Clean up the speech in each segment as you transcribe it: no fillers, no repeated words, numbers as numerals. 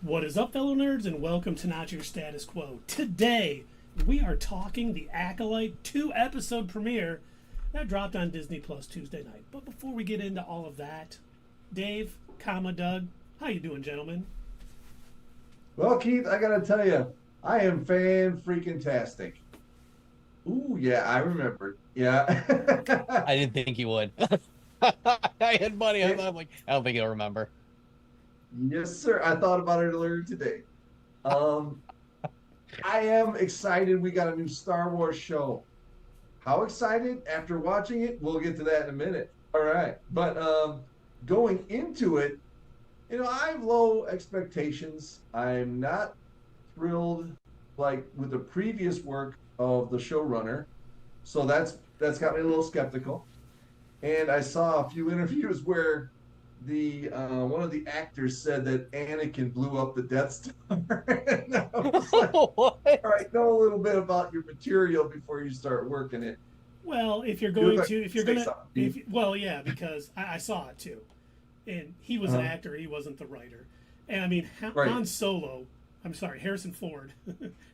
What is up, fellow nerds, and welcome to Not Your Status Quo. Today, we are talking the Acolyte 2-episode premiere that dropped on Disney Plus Tuesday night. But before we get into all of that, Dave, Doug, how you doing, gentlemen? Well, Keith, I gotta tell you, I am fan-freaking-tastic. Ooh, yeah, I remember. Yeah. I didn't think you would. I had money. I'm like, I don't think he'll remember. Yes, sir. I thought about it earlier today. I am excited. We got a new Star Wars show. How excited? After watching it, we'll get to that in a minute. All right. But going into it, I have low expectations. I'm not thrilled like with the previous work of the showrunner. So that's got me a little skeptical. And I saw a few interviews where the one of the actors said that Anakin blew up the Death Star. And I was like, all right, know a little bit about your material before you start working it. Well, yeah, because I saw it too, and he was an actor, he wasn't the writer, and I mean Han Solo. I'm sorry, Harrison Ford.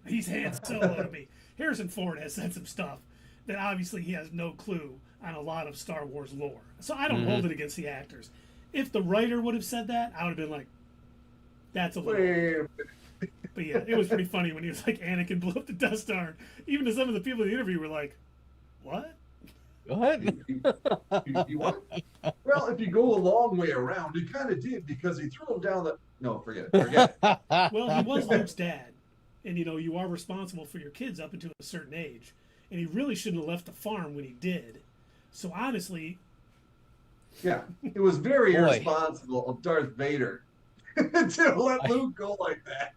He's Han Solo to me. Harrison Ford has said some stuff that obviously he has no clue on a lot of Star Wars lore. So I don't hold it against the actors. If the writer would have said that, I would have been like, that's a little... But yeah, it was pretty funny when he was like, Anakin blew up the Death Star. Even to some of the people in the interview were like, what? What? You what? Well, if you go a long way around, he kind of did because he threw him down the... No, forget it. Well, he was Luke's dad. And, you are responsible for your kids up until a certain age. And he really shouldn't have left the farm when he did. So honestly... Yeah, it was very irresponsible of Darth Vader to let Luke go like that.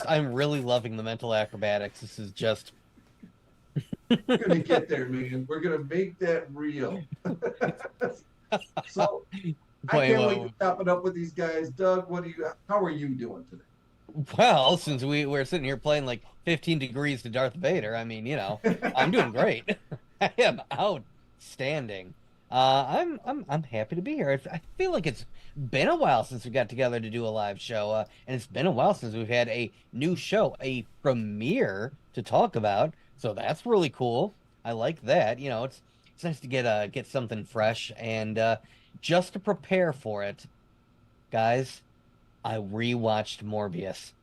I'm really loving the mental acrobatics. This is just... We're going to get there, man. We're going to make that real. So, I can't wait to top it up with these guys. Doug, how are you doing today? Well, since we're sitting here playing like 15 degrees to Darth Vader, I mean, I'm doing great. I am outstanding. I'm happy to be here. I feel like it's been a while since we got together to do a live show, and it's been a while since we've had a new show, a premiere to talk about. So that's really cool. I like that. It's nice to get something fresh, and just to prepare for it, guys, I rewatched Morbius.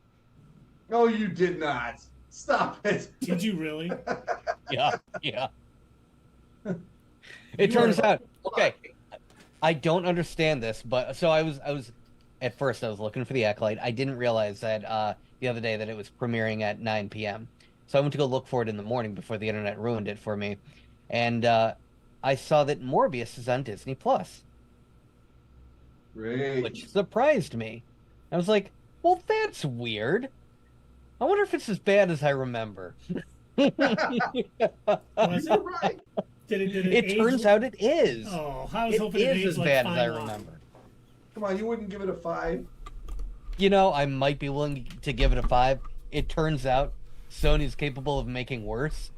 No, you did not. Stop it. Did you really? Yeah. It turns out, okay, I don't understand this, but so I was at first I was looking for the Acolyte. I didn't realize that the other day that it was premiering at 9 p.m. So I went to go look for it in the morning before the internet ruined it for me. And I saw that Morbius is on Disney Plus. Great. Which surprised me. I was like, well, that's weird. I wonder if it's as bad as I remember. Was it right? It turns out it is. Oh, I was hoping it is as bad as I remember. Come on, you wouldn't give it a 5? I might be willing to give it a 5. It turns out Sony's capable of making worse.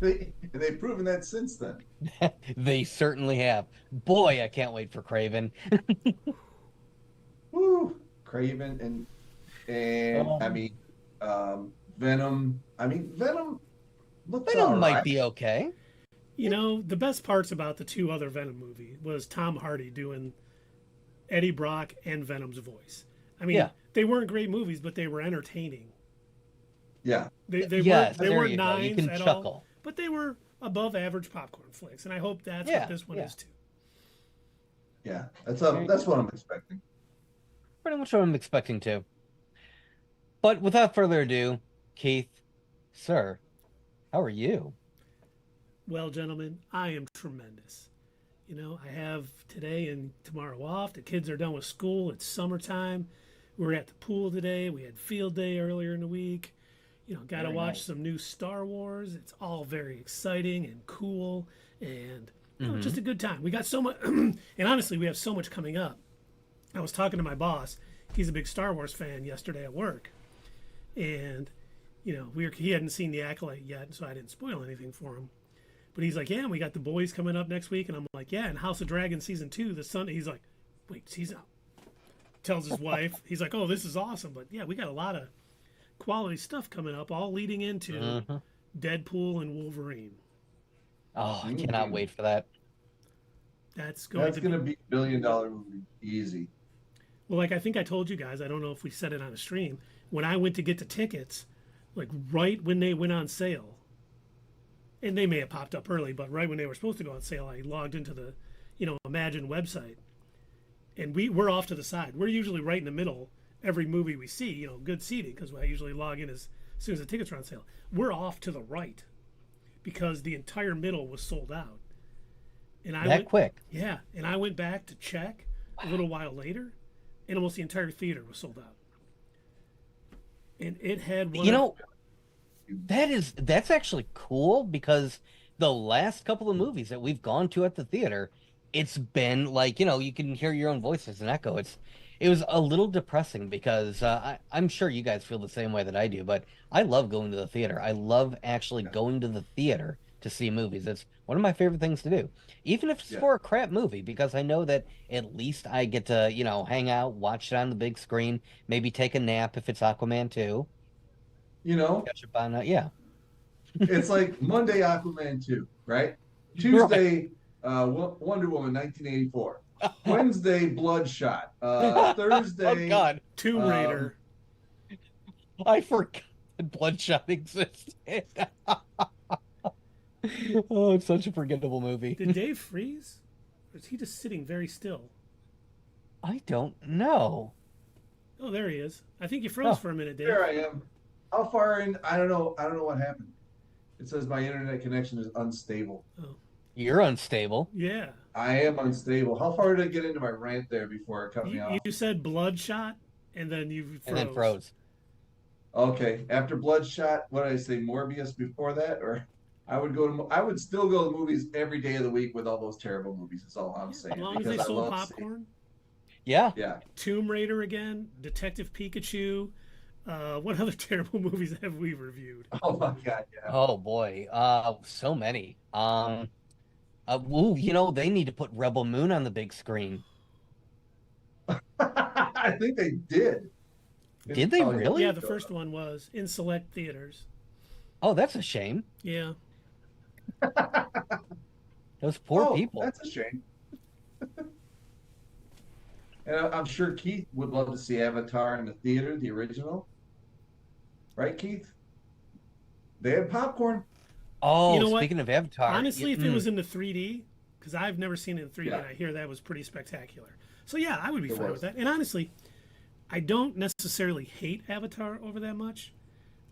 They've proven that since then. They certainly have. Boy, I can't wait for Kraven. Woo! Kraven and I mean Venom. Venom looks Venom might right. be okay. The best parts about the two other Venom movies was Tom Hardy doing Eddie Brock and Venom's voice. They weren't great movies, but they were entertaining. Yeah. They weren't nines you can at chuckle. all, but they were above average popcorn flicks, and I hope that's what this one is too. Yeah, that's what I'm expecting. Pretty much what I'm expecting too. But without further ado, Keith, sir, how are you? Well, gentlemen, I am tremendous. I have today and tomorrow off. The kids are done with school. It's summertime. We were at the pool today. We had field day earlier in the week. Got to watch some new Star Wars. It's all very exciting and cool and just a good time. We got so much, and honestly, we have so much coming up. I was talking to my boss. He's a big Star Wars fan yesterday at work. And, he hadn't seen the Acolyte yet, so I didn't spoil anything for him. But he's like, yeah, we got The Boys coming up next week. And I'm like, yeah, and House of Dragon Season 2, the Sunday. He's like, wait, season... tells his wife. He's like, "Oh, this is awesome." But yeah, we got a lot of quality stuff coming up, all leading into Deadpool and Wolverine. Oh, I cannot wait for that. That's going to be a $1 billion movie. Easy. Well, like I think I told you guys, I don't know if we said it on a stream. When I went to get the tickets, like right when they went on sale, and they may have popped up early, but right when they were supposed to go on sale, I logged into the, Imagine website, and we're off to the side. We're usually right in the middle every movie we see, good seating, because I usually log in as soon as the tickets are on sale. We're off to the right because the entire middle was sold out. And I went quick? Yeah, and I went back to check a little while later, and almost the entire theater was sold out. And it had one. That's actually cool, because the last couple of movies that we've gone to at the theater, it's been like, you can hear your own voice as an echo. It was a little depressing because I'm sure you guys feel the same way that I do, but I love going to the theater. I love actually going to the theater to see movies. It's one of my favorite things to do, even if it's for a crap movie, because I know that at least I get to, hang out, watch it on the big screen, maybe take a nap if it's Aquaman 2. Catch up on yeah. It's like Monday Aquaman 2, right? Tuesday, Wonder Woman 1984. Wednesday, Bloodshot. Thursday, oh God, Tomb Raider. I forgot that Bloodshot existed. Oh, it's such a forgettable movie. Did Dave freeze? Or is he just sitting very still? I don't know. Oh, there he is. I think you froze for a minute, Dave. There I am. How far in? I don't know what happened. It says my internet connection is unstable. Oh. You're unstable. Yeah. I am unstable. How far did I get into my rant there before it cut me off? You said Bloodshot, and then you froze. And then froze. Okay. After Bloodshot, what did I say? Morbius before that? Or I would still go to the movies every day of the week with all those terrible movies. That's all I'm saying. As long as they sold popcorn. Yeah. Yeah. Tomb Raider again, Detective Pikachu. What other terrible movies have we reviewed? Oh my God, yeah. Oh boy, so many. They need to put Rebel Moon on the big screen. I think they did. Did they really? Yeah, the first one was in select theaters. Oh, that's a shame. Yeah. Those poor people. That's a shame. And I'm sure Keith would love to see Avatar in the theater, the original. Right, Keith? They had popcorn. Oh, speaking of Avatar. Honestly, if it was in the 3D, because I've never seen it in 3D, and I hear that was pretty spectacular. So yeah, I would be fine with that. And honestly, I don't necessarily hate Avatar over that much.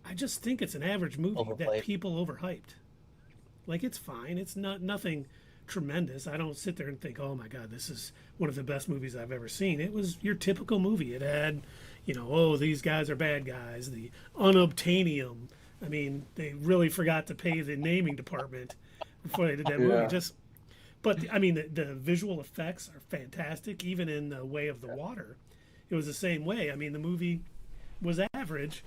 I just think it's an average movie that people overhyped. Like, it's fine. It's nothing tremendous. I don't sit there and think, oh my God, this is one of the best movies I've ever seen. It was your typical movie. It had, these guys are bad guys. The unobtainium. I mean, they really forgot to pay the naming department before they did that movie. But I mean, the visual effects are fantastic. Even in The Way of the Water, it was the same way. I mean, the movie was average,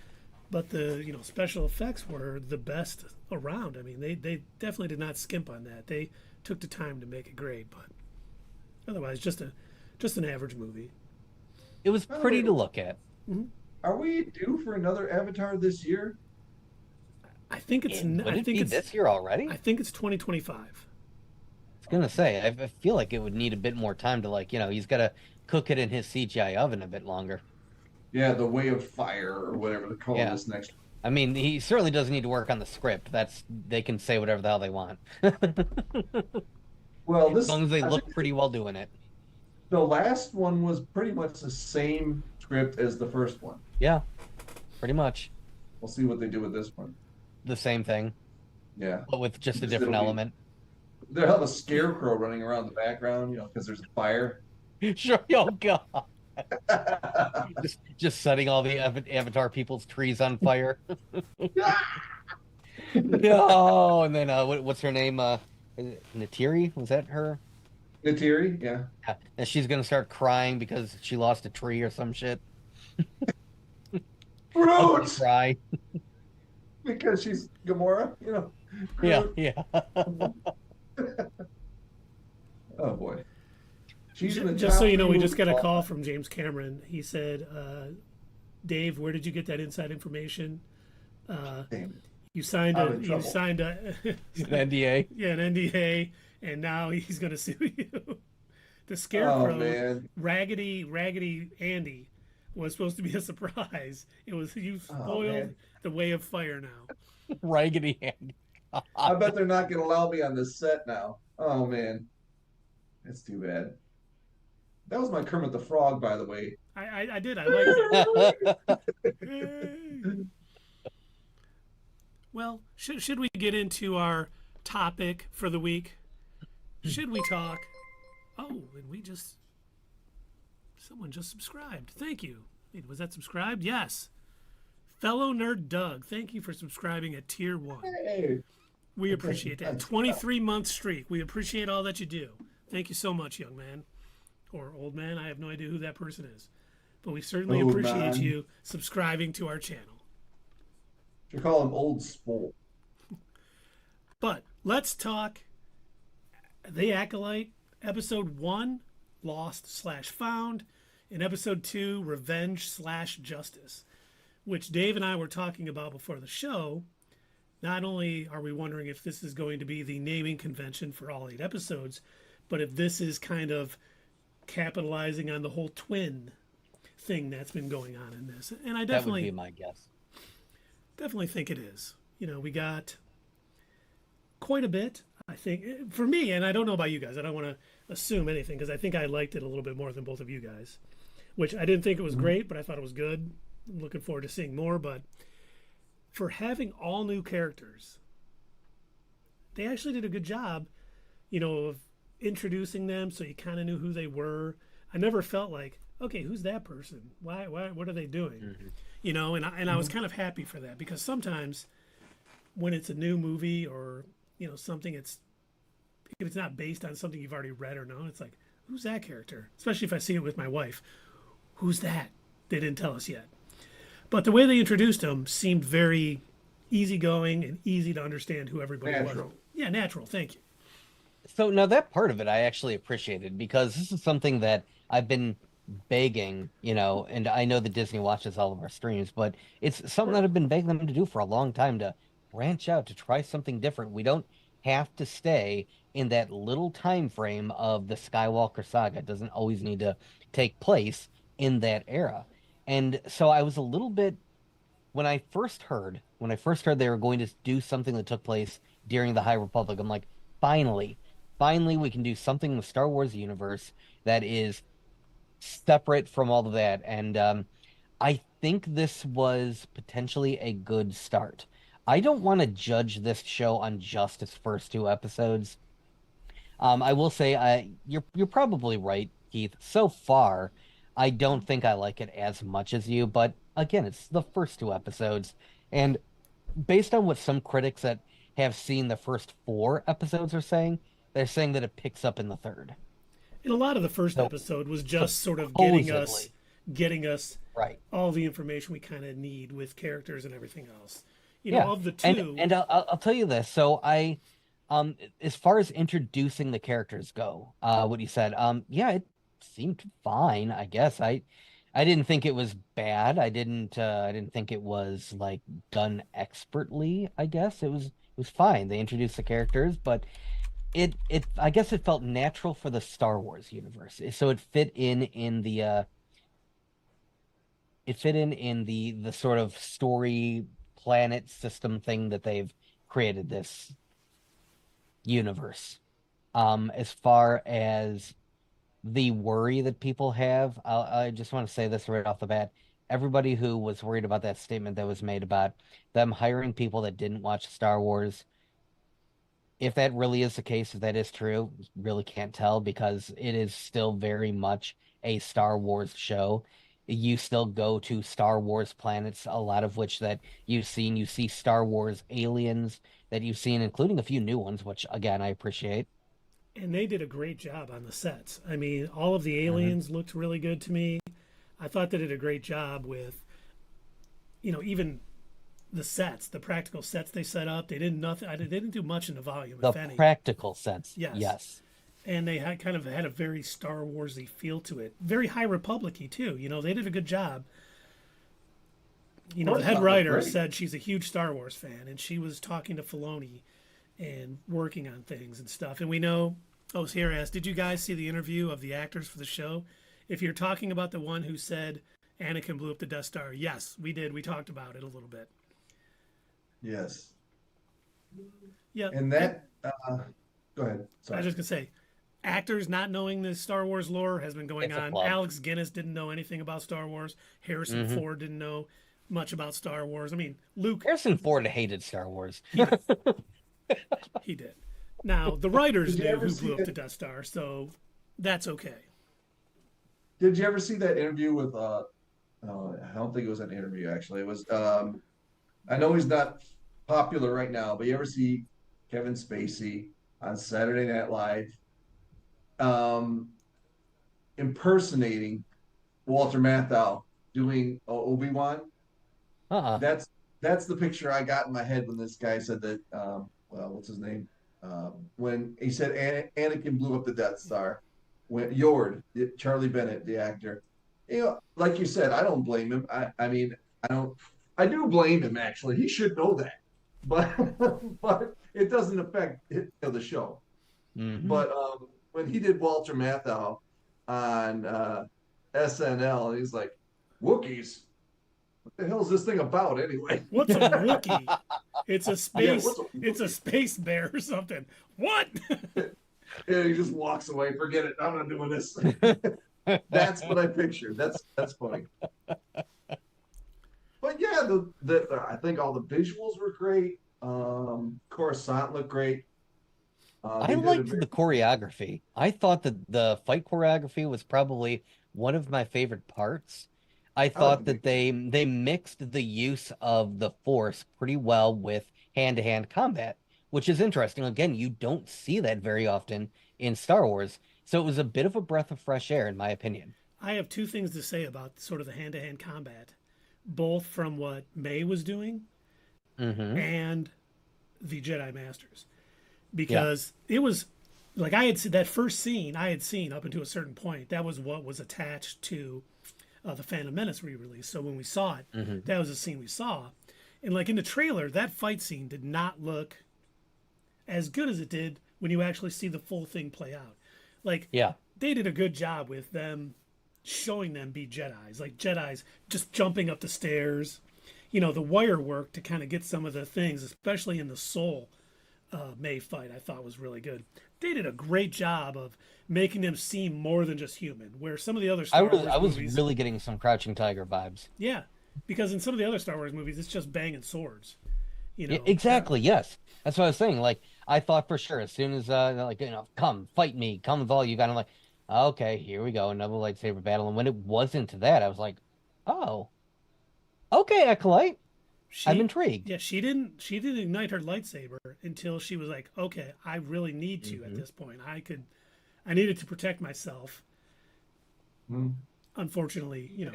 but the special effects were the best around. I mean, they definitely did not skimp on that. They took the time to make it great, but otherwise, just an average movie. It was pretty to look at. Mm-hmm. Are we due for another Avatar this year? I think it's. Would it be this year already? I think it's 2025. I was gonna say, I feel like it would need a bit more time to he's got to cook it in his CGI oven a bit longer. Yeah, The Way of Fire or whatever they're calling this next. I mean, he certainly doesn't need to work on the script. They can say whatever the hell they want. Well, as long as they look pretty well doing it. The last one was pretty much the same script as the first one. Yeah, pretty much. We'll see what they do with this one. The same thing. Yeah. But with just a different element. They'll have a scarecrow running around the background, because there's a fire. Sure. Oh God. just setting all the Avatar people's trees on fire. No, and then what's her name? Neytiri? Was that her? Neytiri, yeah. And she's gonna start crying because she lost a tree or some shit. Fruit! Cry. Because she's Gamora, Yeah. Oh boy. She's in the Just top so you know, three we just got a movies of call all from James Cameron. He said, "Dave, where did you get that inside information? time. Damn, You signed I'm a in you trouble. signed a An NDA. yeah, an NDA, and now he's going to sue you." The Oh Scarecrow, man. Raggedy Andy, was supposed to be a surprise. It was you Oh spoiled man. the Way of Fire now. Raggedy Andy. I bet they're not gonna allow me on this set now. Oh man. That's too bad. That was my Kermit the Frog, by the way. I did. I liked it. Well, should we get into our topic for the week? Should we talk? Oh, and someone just subscribed. Thank you. Wait, was that subscribed? Yes. Fellow Nerd Doug, thank you for subscribing at Tier 1. Hey. We appreciate that. 23-month streak. We appreciate all that you do. Thank you so much, young man. Or old man. I have no idea who that person is. But we certainly Old appreciate man. you subscribing to our channel. You call him Old Sport. But let's talk The Acolyte, Episode 1, Lost/Found, and Episode 2, Revenge/Justice, which Dave and I were talking about before the show. Not only are we wondering if this is going to be the naming convention for all 8 episodes, but if this is kind of capitalizing on the whole twin thing that's been going on in this. And I That would be my guess. definitely think it is. You know, we got quite a bit, I think, for me, and I don't know about you guys. I don't want to assume anything because I think I liked it a little bit more than both of you guys, which I didn't think it was great, but I thought it was good. I'm looking forward to seeing more, but for having all new characters, they actually did a good job, you know, of introducing them so you kind of knew who they were. I never felt like, okay, who's that person? Why what are they doing? Mm-hmm. You know, and I was kind of happy for that because sometimes when it's a new movie or, you know, something if it's not based on something you've already read or known, it's like, who's that character? Especially if I see it with my wife. Who's that? They didn't tell us yet. But the way they introduced him seemed very easygoing and easy to understand who everybody Natural. was. Yeah, natural. Thank you. So now that part of it I actually appreciated because this is something that I've been begging, you know, and I know that Disney watches all of our streams, but it's something that I've been begging them to do for a long time, to branch out, to try something different. We don't have to stay in that little time frame of the Skywalker Saga. It doesn't always need to take place in that era. And so I was a little bit, when I first heard they were going to do something that took place during the High Republic, I'm like, finally we can do something in the Star Wars universe that is separate from all of that. And I think this was potentially a good start. I don't want to judge this show on just its first 2 episodes. I will say you're probably right, Keith. So far, I don't think I like it as much as you, but again, it's the first 2 episodes. And based on what some critics that have seen the first 4 episodes are saying, they're saying that it picks up in the 3rd. And a lot of the first episode was just sort of getting us right, all the information we kind of need with characters and everything else. You know, of the 2. And I'll tell you this. So as far as introducing the characters go, what you said, yeah, it seemed fine, I guess. I didn't think it was bad. I didn't think it was like done expertly, I guess. It was fine. They introduced the characters, but it I guess it felt natural for the Star Wars universe. So it fit in the the sort of story planet system thing that they've created this universe. As far as the worry that people have, I just want to say this right off the bat. Everybody who was worried about that statement that was made about them hiring people that didn't watch Star Wars, if that really is the case, if that is true, really can't tell because it is still very much a Star Wars show. You still go to Star Wars planets, a lot of which that you've seen. You see Star Wars aliens that you've seen, including a few new ones, which, again, I appreciate. And they did a great job on the sets. I mean, all of the aliens looked really good to me. I thought they did a great job with, you know, even the sets, the practical sets they set up. They didn't do much in the volume, The if any. practical sense, Yes. yes. and they had kind of had a very Star Warsy feel to it. Very High Republic-y too. They did a good job. The head writer said she's a huge Star Wars fan, and she was talking to Filoni and working on things and stuff. And we know, Sierra asked, did you guys see the interview of the actors for the show? If you're talking about the one who said Anakin blew up the Death Star, yes, we did. We talked about it a little bit. Yes. Yeah. And that, go ahead. Sorry. I was just going to say, actors not knowing the Star Wars lore has been going on. Alex Guinness didn't know anything about Star Wars. Harrison Ford didn't know much about Star Wars. I mean, Luke. Harrison Ford hated Star Wars. He did. Now, the writers knew who blew up the Death Star, so that's okay. Did you ever see that interview with, I don't think it was an interview, actually. It was, I know he's not popular right now, but you ever see Kevin Spacey on Saturday Night Live impersonating Walter Matthau doing Obi-Wan? That's the picture I got in my head when this guy said that, what's his name? When he said Anakin blew up the Death Star, when Charlie Bennett, the actor, like you said, I don't blame him. I mean, I do blame him, actually. He should know that, but it doesn't affect the show. But when he did Walter Matthau on SNL, he's like, Wookiees. What the hell is this thing about anyway? What's a Wookiee? It's a space. It's a space bear or something. What? Yeah, he just walks away. Forget it. I'm not doing this. That's what I pictured. That's funny. But yeah, I think all the visuals were great. Coruscant looked great. I liked the choreography. I thought that the fight choreography was probably one of my favorite parts. I thought that they mixed the use of the Force pretty well with hand-to-hand combat, which is interesting. Again, you don't see that very often in Star Wars, so it was a bit of a breath of fresh air, in my opinion. I have two things to say about sort of the hand-to-hand combat, both from what May was doing and the Jedi Masters, because it was like I had seen that first scene I had seen up until a certain point. That was what was attached to the Phantom Menace re-release. So when we saw it, that was the scene we saw. And like in the trailer, that fight scene did not look as good as it did when you actually see the full thing play out. Like, they did a good job with them showing them be Jedis. Like Jedis just jumping up the stairs. The wire work to kind of get some of the things, especially in the Soul May fight, I thought was really good. They did a great job of making them seem more than just human. Where some of the other Star Wars was movies, really getting some Crouching Tiger vibes. Yeah, because in some of the other Star Wars movies, it's just banging swords. Exactly. Yes, that's what I was saying. Like, I thought for sure as soon as come fight me, come with all you got. I'm like, okay, here we go, another lightsaber battle. And when it wasn't that, I was like, oh, okay, Acolyte. I'm intrigued. Yeah, she didn't ignite her lightsaber until she was like, okay, I really need to at this point. I needed to protect myself. Unfortunately,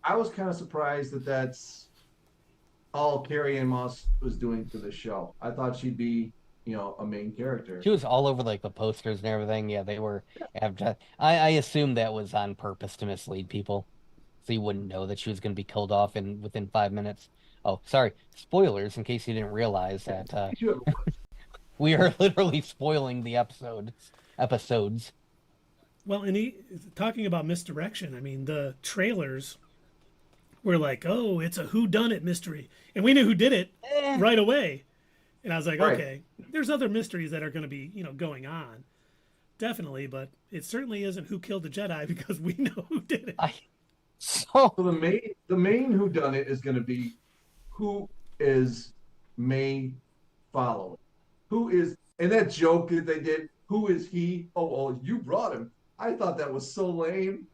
I was kind of surprised that that's all Carrie-Anne Moss was doing for the show. I thought she'd be, a main character. She was all over like the posters and everything. Yeah, they were advertised. I assume that was on purpose to mislead people, so you wouldn't know that she was going to be killed off within 5 minutes. Oh, sorry, spoilers in case you didn't realize that we are literally spoiling the episodes. Well, and talking about misdirection, I mean, the trailers were like, oh, it's a whodunit mystery. And we knew who did it right away. And I was like, okay, there's other mysteries that are going to be, going on. Definitely, but it certainly isn't who killed the Jedi because we know who did it. So the main whodunit is going to be who is May following? And that joke that they did, who is he? Oh, you brought him. I thought that was so lame.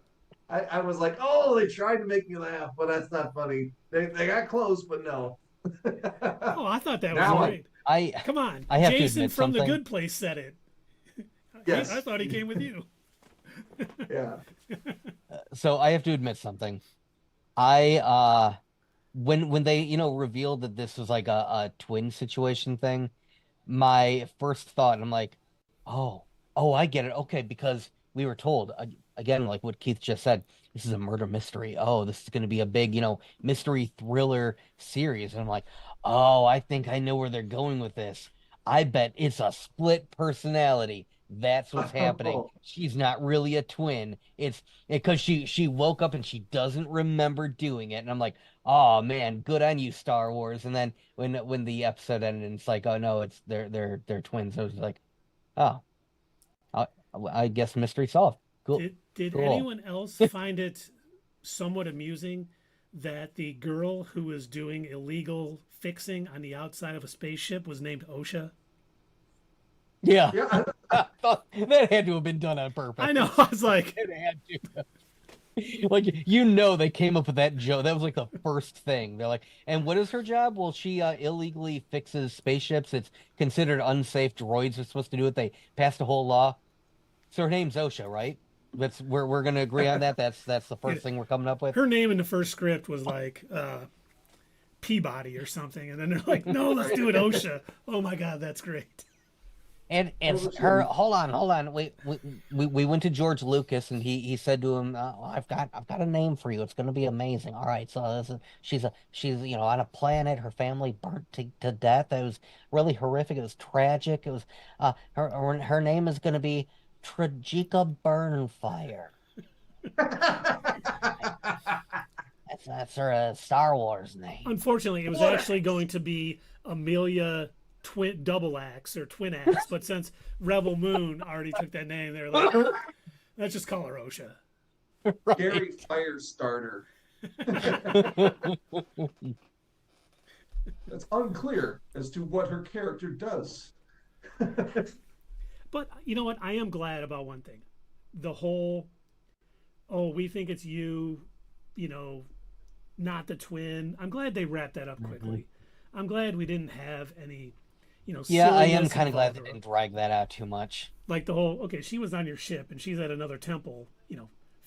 I was like, oh, they tried to make me laugh, but that's not funny. They got close, but no. Oh, I thought that was great. Come on. I have Jason to admit from something. The Good Place said it. Yes. I thought he came with you. Yeah. So I have to admit something. When they revealed that this was like a, twin situation thing, my first thought, and I'm like, oh, Oh, I get it. Okay, because we were told again, like what Keith just said, this is a murder mystery. Oh, this is going to be a big, mystery thriller series. And I'm like, oh, I think I know where they're going with this. I bet it's a split personality. That's what's happening. Oh, She's not really a twin. It's because she woke up and she doesn't remember doing it. And I'm like, oh man, good on you, Star Wars. And then when the episode ended, and it's like, oh no, it's they're twins. I was like, oh. I, I guess mystery solved. Cool. Did Cool. anyone else find it somewhat amusing that the girl who was doing illegal fixing on the outside of a spaceship was named Osha? Yeah. yeah. I thought that had to have been done on purpose. I know. I was like, It had to. Like, they came up with that joke. That was like the first thing. They're like, and what is her job? Well, she illegally fixes spaceships. It's considered unsafe. Droids are supposed to do it. They passed a whole law. So her name's Osha, right? That's we're gonna agree on that. That's the first thing we're coming up with. her name in the first script was like Peabody or something, and then they're like, no, let's do it Osha. Oh my God, that's great. And her, hold on. We went to George Lucas, and he said to him, I've got a name for you. It's going to be amazing. All right, so she's on a planet. Her family burnt to death. It was really horrific. It was tragic. It was her name is going to be Trajika Burnfire. That's her Star Wars name. Unfortunately, it was actually going to be Amelia Twin Double Axe or Twin Axe, but since Rebel Moon already took that name, they're like, let's just call her Osha. Gary Firestarter. It's unclear as to what her character does. But you know what? I am glad about one thing. The whole, oh, we think it's you, you know, not the twin. I'm glad they wrapped that up quickly. I'm glad we didn't have any, Yeah, I am silliness kind of glad they involved didn't drag that out too much. like the whole, okay, she was on your ship and she's at another temple,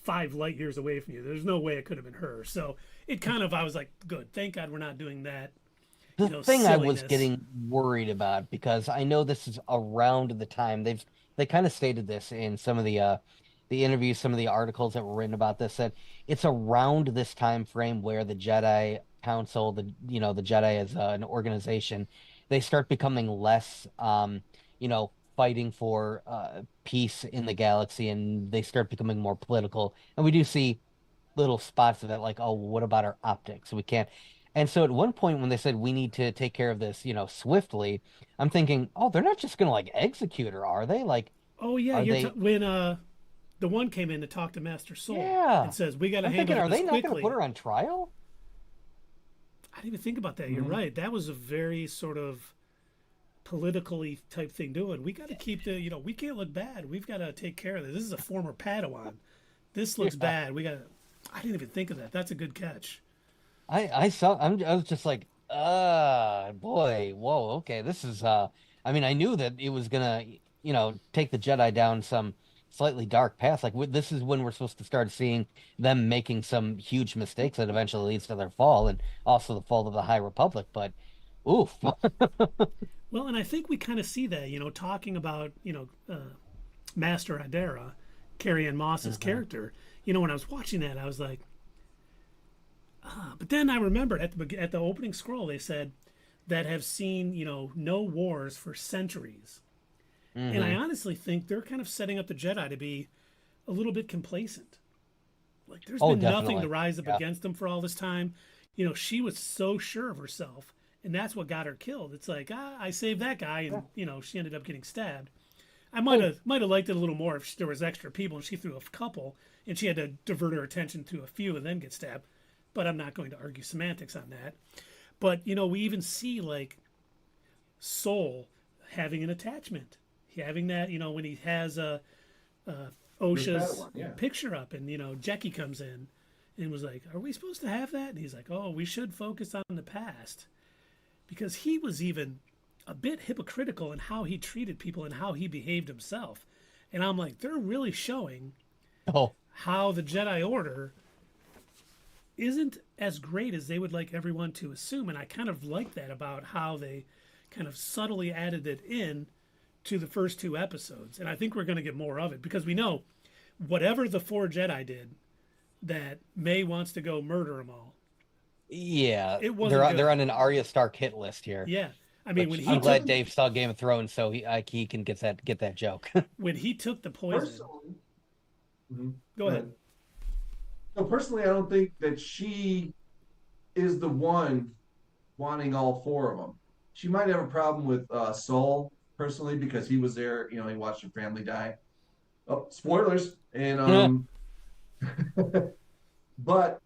5 light years away from you. There's no way it could have been her. So it kind of, I was like, good. Thank God we're not doing that. The thing I was Silliness. getting worried about, because I know this is around the time they kind of stated this in some of the interviews, some of the articles that were written about this, that it's around this time frame where the Jedi Council, the Jedi as an organization, they start becoming less, fighting for peace in the galaxy, and they start becoming more political. And we do see little spots of it, like, oh, what about our optics? We can't. And so at one point when they said we need to take care of this, swiftly, I'm thinking, oh, they're not just gonna like execute her, are they? Like, Oh, yeah. are they? When the one came in to talk to Master Soul Yeah. and says, we got to I'm handle thinking, are this they not gonna quickly. put her on trial? I didn't even think about that. You're right. That was a very sort of politically type thing doing. We got to keep we can't look bad. We've got to take care of this. This is a former Padawan. This looks Yeah. bad. I didn't even think of that. That's a good catch. I was just like, boy, whoa, okay, this is I mean, I knew that it was gonna, take the Jedi down some slightly dark path. Like this is when we're supposed to start seeing them making some huge mistakes that eventually leads to their fall, and also the fall of the High Republic. But oof. Well, and I think we kind of see that, talking about, Master Adara, Carrie-Anne Moss's character. When I was watching that, I was like, but then I remembered at the opening scroll, they said that have seen, no wars for centuries. And I honestly think they're kind of setting up the Jedi to be a little bit complacent. Like there's Oh, been nothing definitely. to rise up Yeah. against them for all this time. She was so sure of herself, and that's what got her killed. It's like, I saved that guy, and she ended up getting stabbed. I might have liked it a little more if there was extra people and she threw a couple, and she had to divert her attention to a few and then get stabbed. But I'm not going to argue semantics on that. But we even see like Soul having an attachment, having that when he has Osha's Padawan, yeah. picture up, and Jackie comes in and was like, "Are we supposed to have that?" And he's like, "Oh, we should focus on the past," because he was even a bit hypocritical in how he treated people and how he behaved himself. And I'm like, they're really showing Oh, how the Jedi Order isn't as great as they would like everyone to assume. And I kind of like that about how they kind of subtly added it in to the first 2 episodes, and I think we're going to get more of it because we know whatever the 4 Jedi did, that May wants to go murder them all. Yeah, It wasn't good. they're on an Arya Stark hit list here. Yeah, I mean, when I'm he glad took, Dave saw Game of Thrones, so he can get that joke. when he took the poison. Personally, Go ahead. So personally, I don't think that she is the one wanting all 4 of them. She might have a problem with Saul personally because he was there. You know, he watched her family die. Oh, spoilers! And but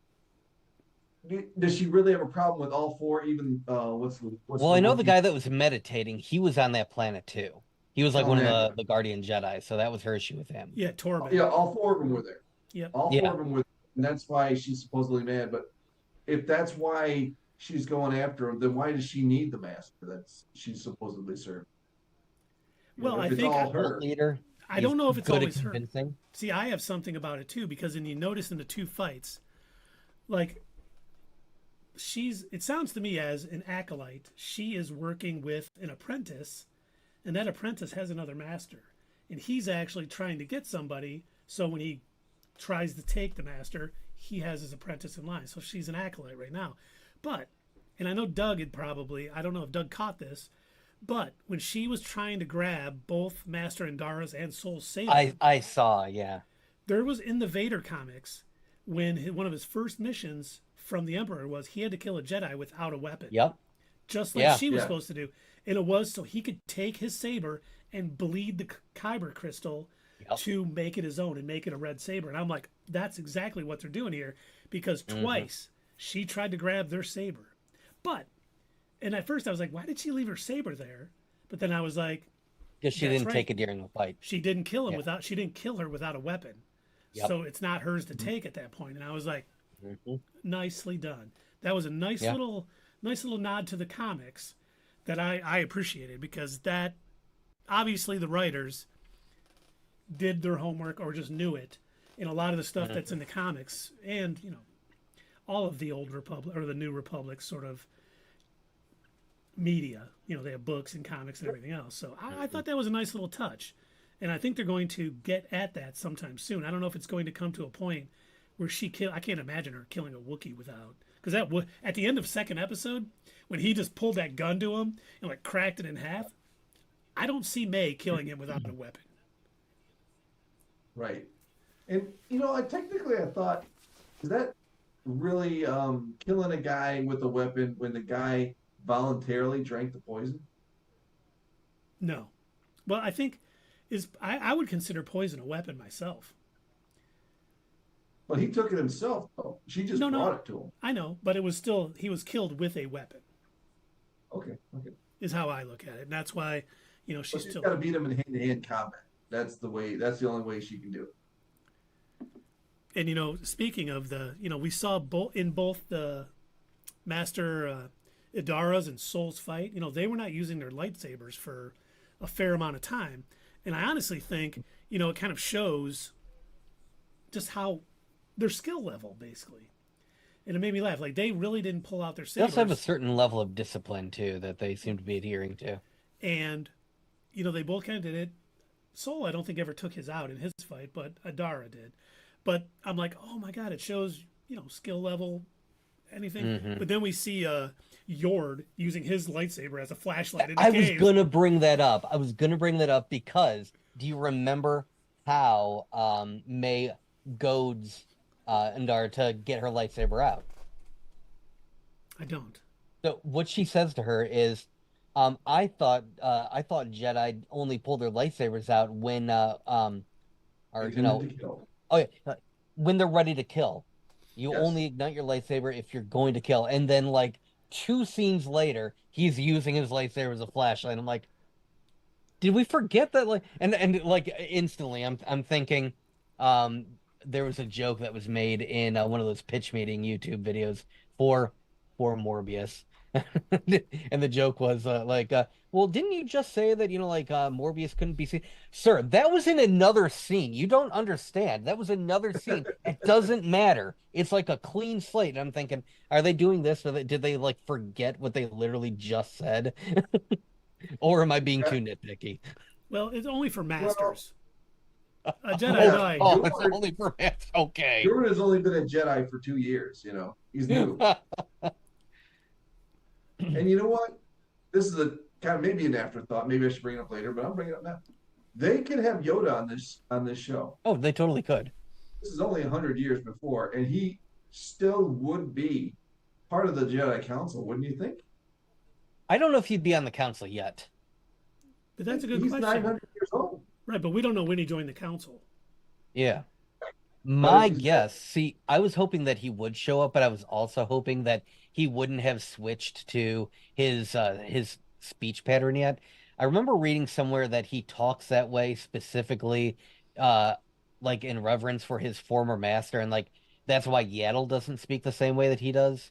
does she really have a problem with all 4? Even what's well, I know the guy that was meditating. He was on that planet too. He was like one of the Guardian Jedi, so that was her issue with him. Yeah, Torben. Yeah, all 4 of them were there. Yep. All 4 of them were there, and that's why she's supposedly mad. But if that's why she's going after him, then why does she need the master that she's supposedly serving? Well, I it's think all her. Leader. I don't know if it's good at always her. convincing. See, I have something about it too because you notice in the 2 fights, like it sounds to me as an acolyte, she is working with an apprentice, and that apprentice has another master, and he's actually trying to get somebody. So when he tries to take the master, he has his apprentice in line. So she's an acolyte right now. But, and I know Doug had probably, I don't know if Doug caught this, but when she was trying to grab both Master Indara's and Soul's saber, I saw, yeah. there was in the Vader comics when one of his first missions from the Emperor was he had to kill a Jedi without a weapon. Yep. Just like she was supposed to do. And it was so he could take his saber and bleed the kyber crystal to make it his own and make it a red saber. And I'm like, that's exactly what they're doing here because twice she tried to grab their saber. And at first I was like, why did she leave her saber there? But then I was like, because she didn't take it during the fight. She didn't kill him she didn't kill her without a weapon. Yep. So it's not hers to take at that point. And I was like, nicely done. That was a nice little nod to the comics that I appreciated because that obviously the writers did their homework or just knew it in a lot of the stuff that's in the comics and, all of the old Republic or the New Republic sort of media. They have books and comics and everything else. So I thought that was a nice little touch. And I think they're going to get at that sometime soon. I don't know if it's going to come to a point where I can't imagine her killing a Wookiee without. Because at the end of 2nd episode, when he just pulled that gun to him and like cracked it in half, I don't see May killing him without a weapon. Right. And, I thought, is that really killing a guy with a weapon when the guy voluntarily drank the poison? No. Well, I think I would consider poison a weapon myself. But he took it himself, though. She just brought it to him. I know, but it was still, he was killed with a weapon. Okay. Is how I look at it. And that's why, she's still got to beat him in hand-to-hand combat. That's the only way she can do it. And, speaking of we saw in both the Master Idara's and Soul's fight, they were not using their lightsabers for a fair amount of time. And I honestly think, it kind of shows just how their skill level, basically. And it made me laugh. Like, they really didn't pull out their sabers. They also have a certain level of discipline, too, that they seem to be adhering to. And, they both kind of did it. Soul, I don't think ever took his out in his fight, but Idara did. But I'm like, oh, my God, it shows, skill level, anything. But then we see Yord using his lightsaber as a flashlight in the cave. I was going to bring that up. Because do you remember how May goads Indara to get her lightsaber out? I don't. So what she says to her is, I thought Jedi only pulled their lightsabers out when when they're ready to kill. You only ignite your lightsaber if you're going to kill. And then like 2 scenes later, he's using his lightsaber as a flashlight. I'm like, did we forget that? Like, and like instantly, I'm thinking, there was a joke that was made in one of those pitch meeting YouTube videos for Morbius. And the joke was well, didn't you just say that Morbius couldn't be seen? Sir, that was in another scene. You don't understand. That was another scene. It doesn't matter. It's like a clean slate. And I'm thinking, are they doing this? Or did they like forget what they literally just said? Or am I being too nitpicky? Well, it's only for Well, masters. A Jedi yeah, Knight. Oh, Yoda, it's only for okay. Yoda has only been a Jedi for 2 years. He's new. And you know what? This is a kind of maybe an afterthought. Maybe I should bring it up later, but I'll bring it up now. They could have Yoda on this show. Oh, they totally could. This is only 100 years before, and he still would be part of the Jedi Council, wouldn't you think? I don't know if he'd be on the council yet. But that's a good He's question. 900 years old. Right, but we don't know when he joined the council. Yeah. My he's- guess, see, I was hoping that he would show up, but I was also hoping that he wouldn't have switched to his speech pattern yet. I remember reading somewhere that he talks that way specifically, like in reverence for his former master, and like that's why Yaddle doesn't speak the same way that he does.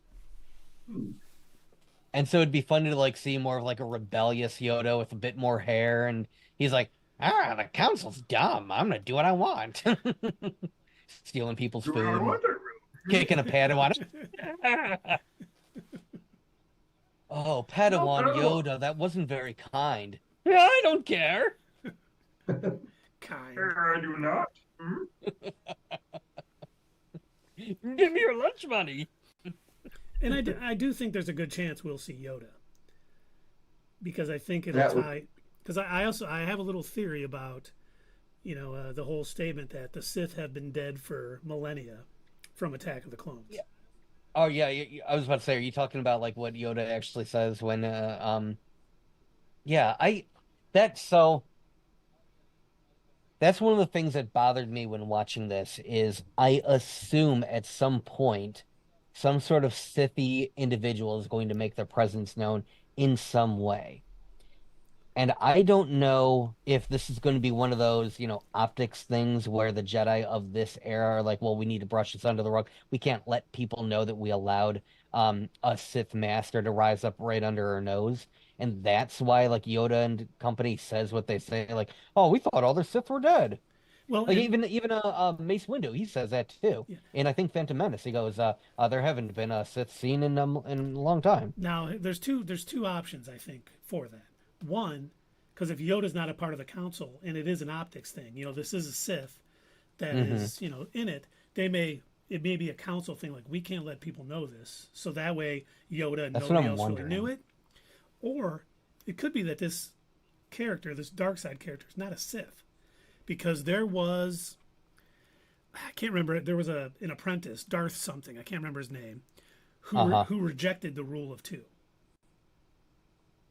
And so it'd be funny to like see more of like a rebellious Yoda with a bit more hair, and he's like, the council's dumb. I'm gonna do what I want. Stealing people's food, kicking a Padawan. Oh, Padawan Yoda, that wasn't very kind. Yeah, I don't care. Kind. I do not. Give me your lunch money. And I do think there's a good chance we'll see Yoda. Because I think it'll That would- tie. Because I have a little theory about, the whole statement that the Sith have been dead for millennia from Attack of the Clones. Yeah. Oh yeah, I was about to say, are you talking about like what Yoda actually says when that's one of the things that bothered me when watching this is I assume at some point some sort of Sithy individual is going to make their presence known in some way. And I don't know if this is going to be one of those, optics things where the Jedi of this era are like, well, we need to brush this under the rug. We can't let people know that we allowed a Sith master to rise up right under our nose. And that's why, like, Yoda and company says what they say, like, oh, we thought all the Sith were dead. Well, Like, even Mace Windu, he says that too. Yeah. And I think Phantom Menace, he goes, there haven't been a Sith seen in a long time. now there's two options I think for that. One, because if Yoda's not a part of the council and it is an optics thing, this is a Sith that is, in it. It may be a council thing, like we can't let people know this, so that way Yoda and That's what nobody I'm else wondering. really knew it. Or it could be that this character, this dark side character, is not a Sith, because there was, I can't remember, there was an apprentice, Darth something, I can't remember his name, who rejected the rule of two.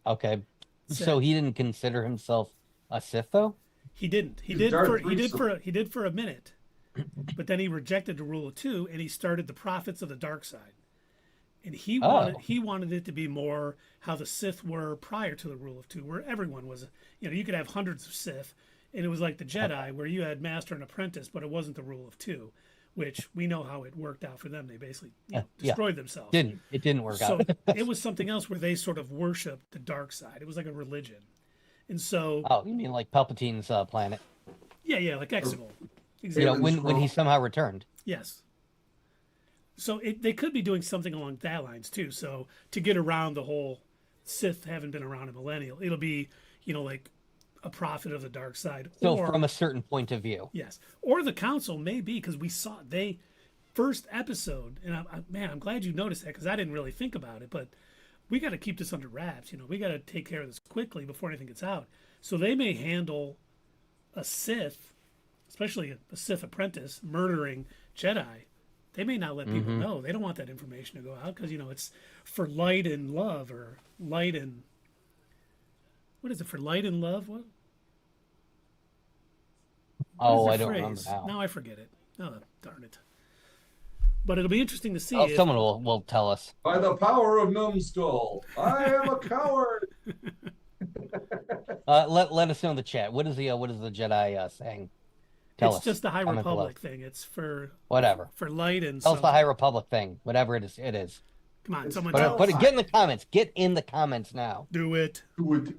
Okay. So he didn't consider himself a Sith, though? He didn't. He He's did for a minute, but then he rejected the rule of two, and he started the Prophets of the Dark Side. And he wanted it to be more how the Sith were prior to the rule of two, where everyone was, you could have hundreds of Sith, and it was like the Jedi, where you had master and apprentice, but it wasn't the rule of two, which we know how it worked out for them. They basically destroyed themselves. It didn't work So out. it was something else where they sort of worshipped the dark side. It was like a religion. And so, Oh, you mean like Palpatine's planet? yeah, like Exegol. You Exactly. know, when he somehow returned. Yes. So they could be doing something along that lines too. So to get around the whole Sith haven't been around a millennial, it'll be, like a prophet of the dark side. So or, from a certain point of view. yes, or the council maybe, because we saw first episode, and I'm glad you noticed that, because I didn't really think about it, but we got to keep this under wraps. We got to take care of this quickly before anything gets out. So they may handle a Sith, especially a Sith apprentice, murdering Jedi. They may not let people know. They don't want that information to go out because, it's for light and love, or light and, what is it, for light and love? What? Oh, What I is the don't remember phrase? now. Now I forget it. Oh, darn it. But it'll be interesting to see. Oh, if, someone will tell us. By the power of Numbskull, I am a coward. Let us know in the chat. What is the Jedi saying? Tell it's us. just the High Comment below. Republic thing. It's for Whatever. light and Tell us the something. High Republic thing. Whatever it is. It is. Come on, someone But tell us. get in the comments. Get in the comments now. Do it. Who would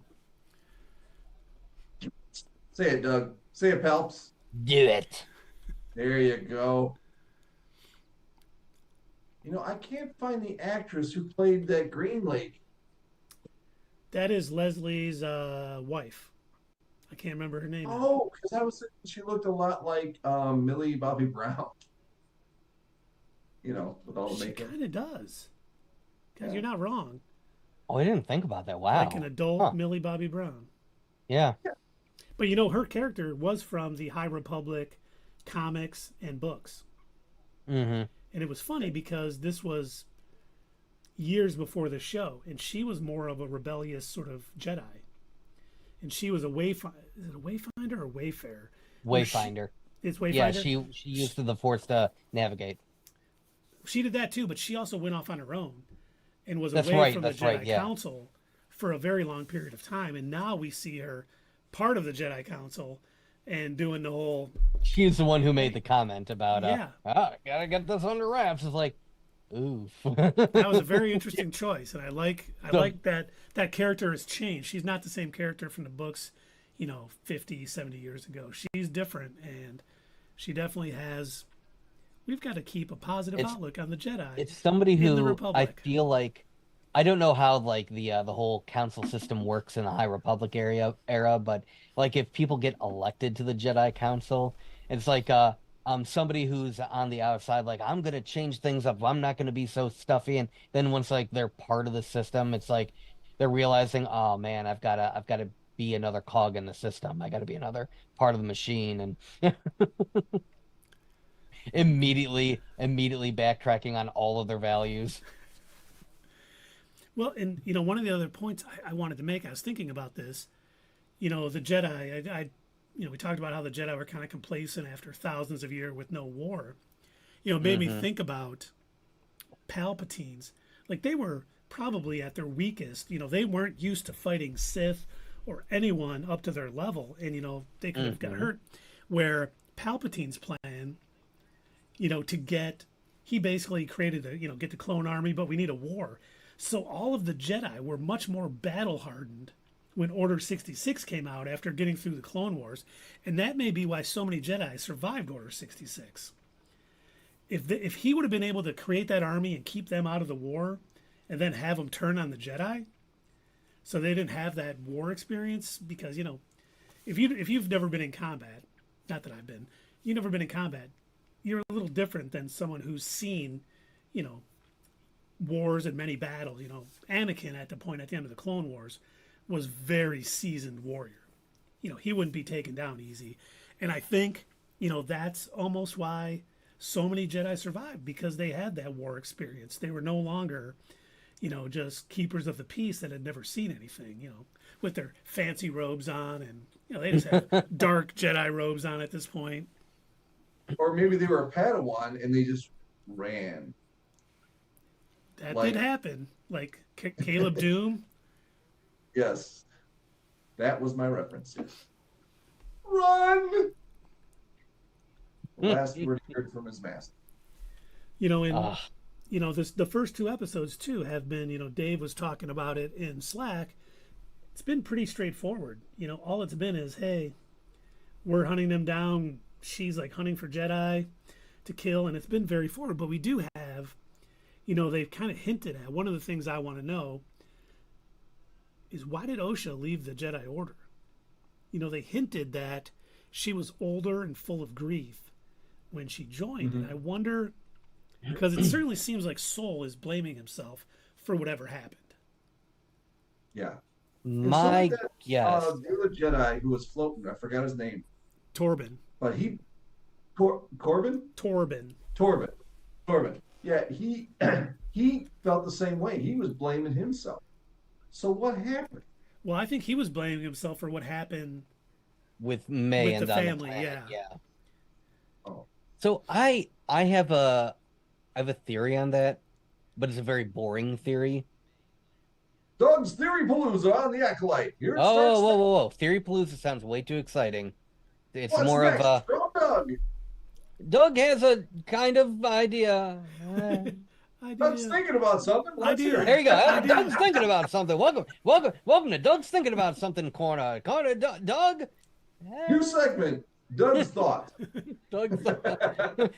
say it, Doug? Say it, Palps. Do it. There you go. I can't find the actress who played that green lady. That is Leslie's wife. I can't remember her name. Oh, because I was thinking she looked a lot like Millie Bobby Brown. With all the She makeup. kind of does. Guys, Yeah. you're not wrong. Oh, I didn't think about that. Wow. Like an adult Huh. Millie Bobby Brown. Yeah. But her character was from the High Republic comics and books. Mm-hmm. And it was funny because this was years before the show, and she was more of a rebellious sort of Jedi. And she was a wayfinder. Is it a wayfinder or wayfarer? Wayfinder. It's wayfinder. Yeah, she used the Force to navigate. She did that too, but she also went off on her own and was That's away right, from the that's Jedi right, yeah. Council for a very long period of time. And now we see her part of the Jedi Council and doing the whole. She's the one who made the comment about, Yeah. gotta get this under wraps. It's like, oof. That was a very interesting choice, and I like that character has changed. She's not the same character from the books, 50, 70 years ago. She's different, and she definitely has. We've got to keep a positive outlook on the Jedi. It's somebody in the who I Republic. feel like I don't know how like the whole council system works in the High Republic era, but like if people get elected to the Jedi Council, it's like somebody who's on the outside, like I'm gonna change things up. I'm not gonna be so stuffy, and then once like they're part of the system, it's like they're realizing, oh man, I've gotta be another cog in the system. I gotta be another part of the machine, and immediately backtracking on all of their values. Well, and one of the other points I wanted to make, I was thinking about this. The Jedi. We talked about how the Jedi were kind of complacent after thousands of years with no war. It made me think about Palpatines. Like they were probably at their weakest. They weren't used to fighting Sith or anyone up to their level, and they could have got hurt. Where Palpatine's plan, he basically created get the clone army, but we need a war. So all of the Jedi were much more battle hardened when Order 66 came out after getting through the Clone Wars, and that may be why so many Jedi survived Order 66. If he would have been able to create that army and keep them out of the war, and then have them turn on the Jedi, so they didn't have that war experience, because if you've never been in combat, not that I've been, you've never been in combat, you're a little different than someone who's seen, wars and many battles. Anakin at the end of the Clone Wars was very seasoned warrior. He wouldn't be taken down easy. And I think, that's almost why so many Jedi survived, because they had that war experience. They were no longer, just keepers of the peace that had never seen anything, with their fancy robes on, and, they just have dark Jedi robes on at this point. Or maybe they were a Padawan and they just ran. That did happen. Like Caleb Doom. Yes. That was my reference. Yes. Run! The last word he heard from his master. The first two episodes too have been, Dave was talking about it in Slack. It's been pretty straightforward. All it's been is, hey, we're hunting them down. She's like hunting for Jedi to kill, and it's been very forward. But we do have, they've kind of hinted at, one of the things I want to know is, why did Osha leave the Jedi Order? They hinted that she was older and full of grief when she joined. And I wonder, because it certainly seems like Sol is blaming himself for whatever happened. Yeah. My guess. The other Jedi who was floating, I forgot his name. Torben. But Corbin? Torben. Yeah, he felt the same way. He was blaming himself. So what happened? Well, I think he was blaming himself for what happened with May with and the on family. the planet. Yeah. Oh. So I have a theory on that, but it's a very boring theory. Doug's Theory Palooza on the Acolyte. Here it Oh, starts. whoa. Theory Palooza sounds way too exciting. It's What's more next? of a Go, Doug. Doug has a kind of idea. Doug's thinking about something. Let's hear it. There you go. Doug's thinking about something. Welcome to Doug's thinking about something corner. Doug. New segment. Doug's thought. Doug's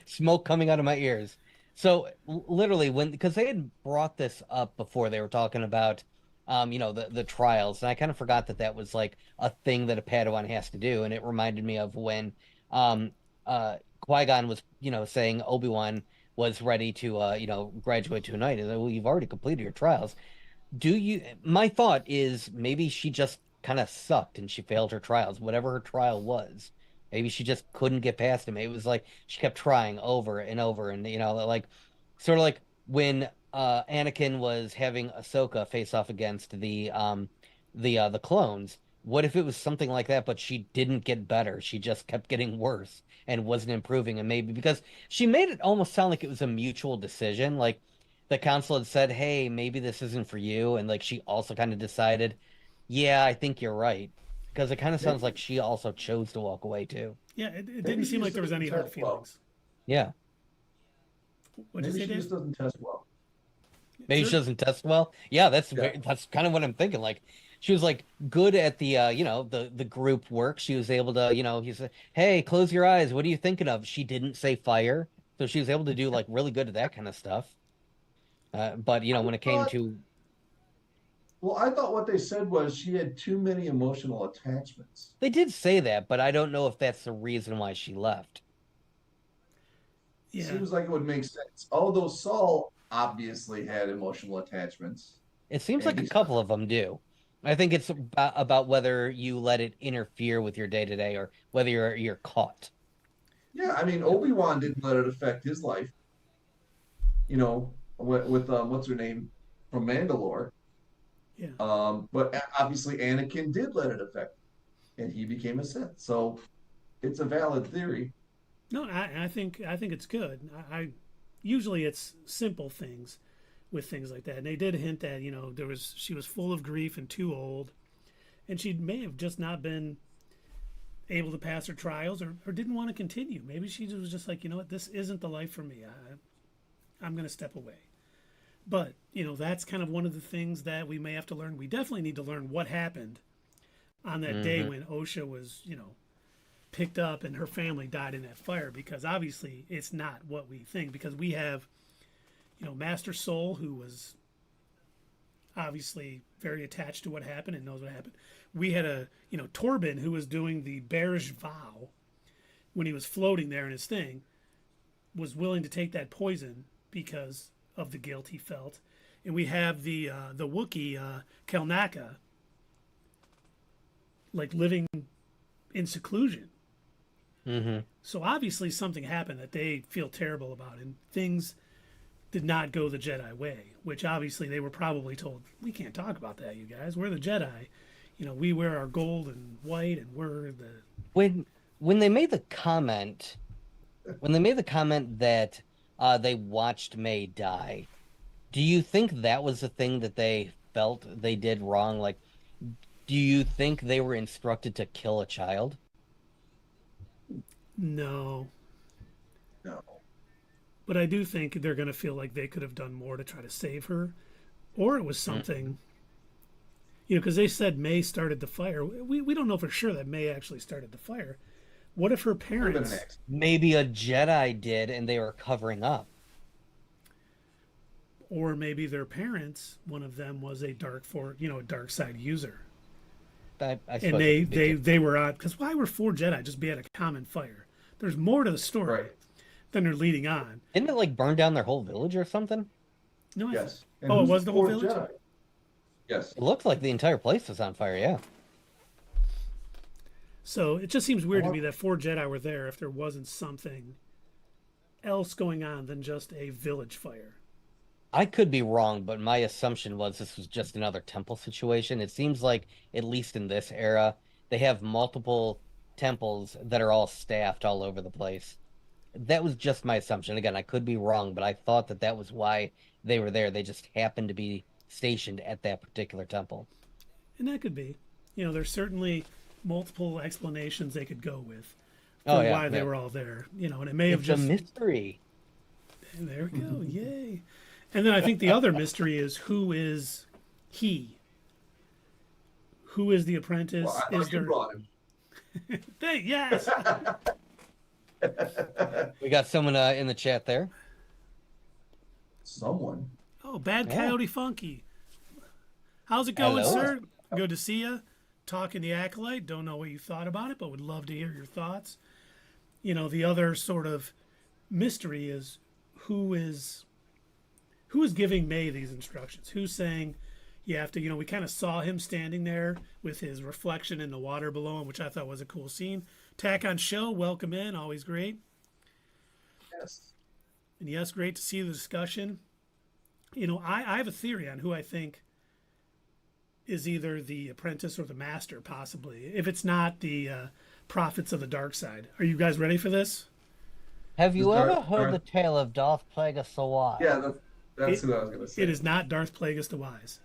smoke coming out of my ears. So literally, because they had brought this up before, they were talking about the trials. And I kind of forgot that that was like a thing that a Padawan has to do. And it reminded me of when um, Qui-Gon was, saying Obi-Wan was ready to, graduate tonight. And well, you've already completed your trials. My thought is maybe she just kind of sucked and she failed her trials, whatever her trial was. Maybe she just couldn't get past him. It was like she kept trying over and over, and like sort of like when Anakin was having Ahsoka face off against the clones. What if it was something like that, but she didn't get better? She just kept getting worse and wasn't improving, and maybe because she made it almost sound like it was a mutual decision, like the council had said, "Hey, maybe this isn't for you," and like she also kind of decided, "Yeah, I think you're right," because it kind of sounds like she also chose to walk away too. Yeah, it didn't seem like there was any hard feelings. Yeah. What did you say, Maybe she just Dave? doesn't test well. Maybe she doesn't test well. Yeah, that's kind of what I'm thinking. Like she was like good at the the group work. She was able to, he said, "Hey, close your eyes. What are you thinking of?" She didn't say fire, so she was able to do like really good at that kind of stuff. But when it came to, Well, I thought what they said was she had too many emotional attachments. they did say that, but I don't know if that's the reason why she left. Yeah. Seems like it would make sense. Although Saul obviously had emotional attachments. It seems And like a couple of them do. I think it's about whether you let it interfere with your day to day or whether you're caught. Yeah, I mean, Obi-Wan didn't let it affect his life. With what's her name from Mandalore. Yeah. But obviously Anakin did let it affect him, and he became a Sith. So it's a valid theory. No, I think it's good. I usually it's simple things with things like that. And they did hint that she was full of grief and too old, and she may have just not been able to pass her trials or didn't want to continue. Maybe she was just like, what, this isn't the life for me. I'm going to step away. But that's kind of one of the things that we may have to learn. We definitely need to learn what happened on that day when Osha was picked up and her family died in that fire, because obviously it's not what we think, because we have Master Soul, who was obviously very attached to what happened and knows what happened. We had a Torben, who was doing the bearish vow when he was floating there in his thing, was willing to take that poison because of the guilt he felt. And we have the Wookiee Kelnaka, like living in seclusion. Mm-hmm. So obviously something happened that they feel terrible about, and things did not go the Jedi way, which obviously they were probably told, we can't talk about that, you guys. We're the Jedi. We wear our gold and white, and we're the... When they made the comment, that they watched May die, do you think that was the thing that they felt they did wrong? Like, do you think they were instructed to kill a child? No. No. But I do think they're going to feel like they could have done more to try to save her. Or it was something, because they said May started the fire. We don't know for sure that May actually started the fire. What if her parents... Maybe a Jedi did and they were covering up. Or maybe their parents, one of them was a a dark side user. I And they were on... Because why were 4 Jedi just be at a common fire? There's more to the story than they're leading on. Didn't it like burn down their whole village or something? No, Yes. it was the whole village? Jedi? Yes. It looked like the entire place was on fire, yeah. So it just seems weird to me that 4 Jedi were there if there wasn't something else going on than just a village fire. I could be wrong, but my assumption was this was just another temple situation. It seems like, at least in this era, they have multiple temples that are all staffed all over the place. That was just my assumption. Again, I could be wrong, but I thought that was why they were there. They just happened to be stationed at that particular temple. And that could be. There's certainly multiple explanations they could go with for why they were all there. And it may have just... a mystery. And there we go. Yay. And then I think the other mystery is, who is he? Who is the apprentice? Well, is there... brought him. Yes. We got someone in the chat there. Someone. Oh, Bad Coyote Funky. How's it going, Hello. sir? Good to see you. Talking the Acolyte. Don't know what you thought about it, but would love to hear your thoughts. The other sort of mystery is who is who is giving May these instructions? Who's saying you have to, we kind of saw him standing there with his reflection in the water below him, which I thought was a cool scene. Tack on show, welcome in, always great. Yes. And yes, great to see the discussion. I have a theory on who I think is either the apprentice or the master, possibly, if it's not the prophets of the dark side. Are you guys ready for this? Have you ever Darth- heard the Darth- tale of Darth Plagueis the Wise? Yeah, that's what I was gonna say. It is not Darth Plagueis the Wise.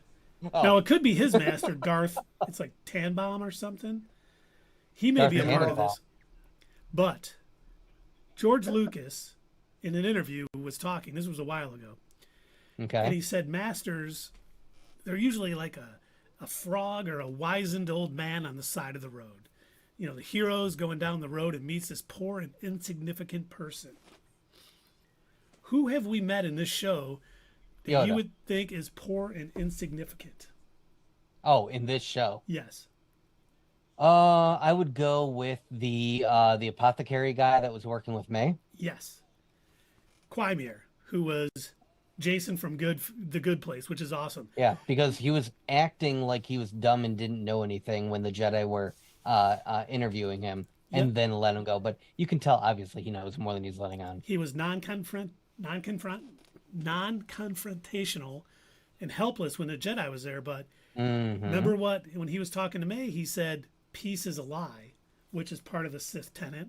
Oh, Now, it could be his master, Darth, it's like Tannenbaum or something. He may Darth be a part of Tannenbaum. this. But George Lucas, in an interview, was talking, this was a while ago, and okay. he said masters, they're usually like a frog or a wizened old man on the side of the road. The hero's going down the road and meets this poor and insignificant person. Who have we met in this show that you Yoda. would think is poor and insignificant? Oh, in this show. Yes. I would go with the apothecary guy that was working with May. Yes. Quimir, who was Jason from The Good Place, which is awesome. Yeah, because he was acting like he was dumb and didn't know anything when the Jedi were interviewing him, and Yep. then let him go. But you can tell, obviously, he knows more than he's letting on. He was non-confrontational and helpless when the Jedi was there. But Mhm. remember when he was talking to May, he said, "Peace is a lie," which is part of the Sith tenet.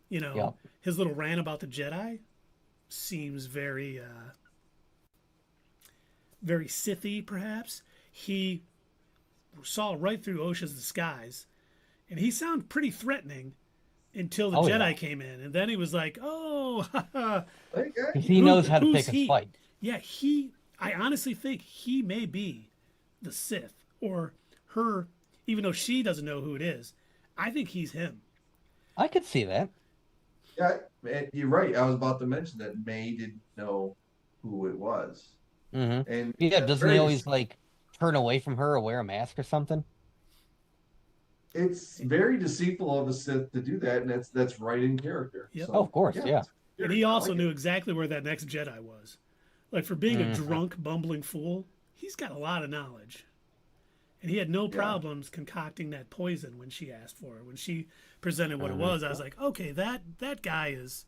Yep. His little rant about the Jedi seems very, very Sithy, perhaps. He saw right through Osha's disguise, and he sounded pretty threatening until the Oh, Jedi yeah. came in, and then he was like, "Oh, haha." Okay. He knows how to who's pick his he? fight. Yeah, I honestly think he may be the Sith or her, even though she doesn't know who it is. I think he's him. I could see that. Yeah, man, you're right. I was about to mention that May didn't know who it was, Hmm. and Yeah, that's doesn't he very- always like turn away from her or wear a mask or something? It's very deceitful of a Sith to do that, and that's right in character. Yep. So, Oh, of course, yeah. And he I also like knew it. exactly where that next Jedi was. Like, for being a Mhm. drunk, bumbling fool, he's got a lot of knowledge. And he had no Yeah. problems concocting that poison when she asked for it. When she presented what it Mhm. was, I was like, okay, that guy is.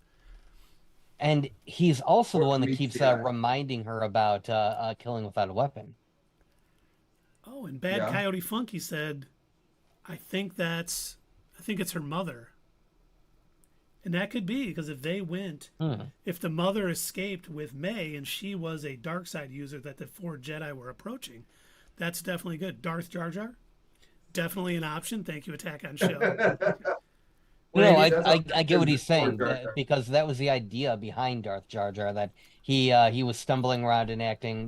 And he's also the Or one that meets keeps the eye. reminding her about killing without a weapon. Oh, and Bad Yeah. Coyote Funky said, I think it's her mother. And that could be, because if they went, Hmm. if the mother escaped with May and she was a dark side user that the four Jedi were approaching, that's definitely good. Darth Jar Jar, definitely an option. Thank you, Attack on Show. No, Well, I, that's I, what I get what he's before saying Jar Jar. because that was the idea behind Darth Jar Jar, that he was stumbling around and acting,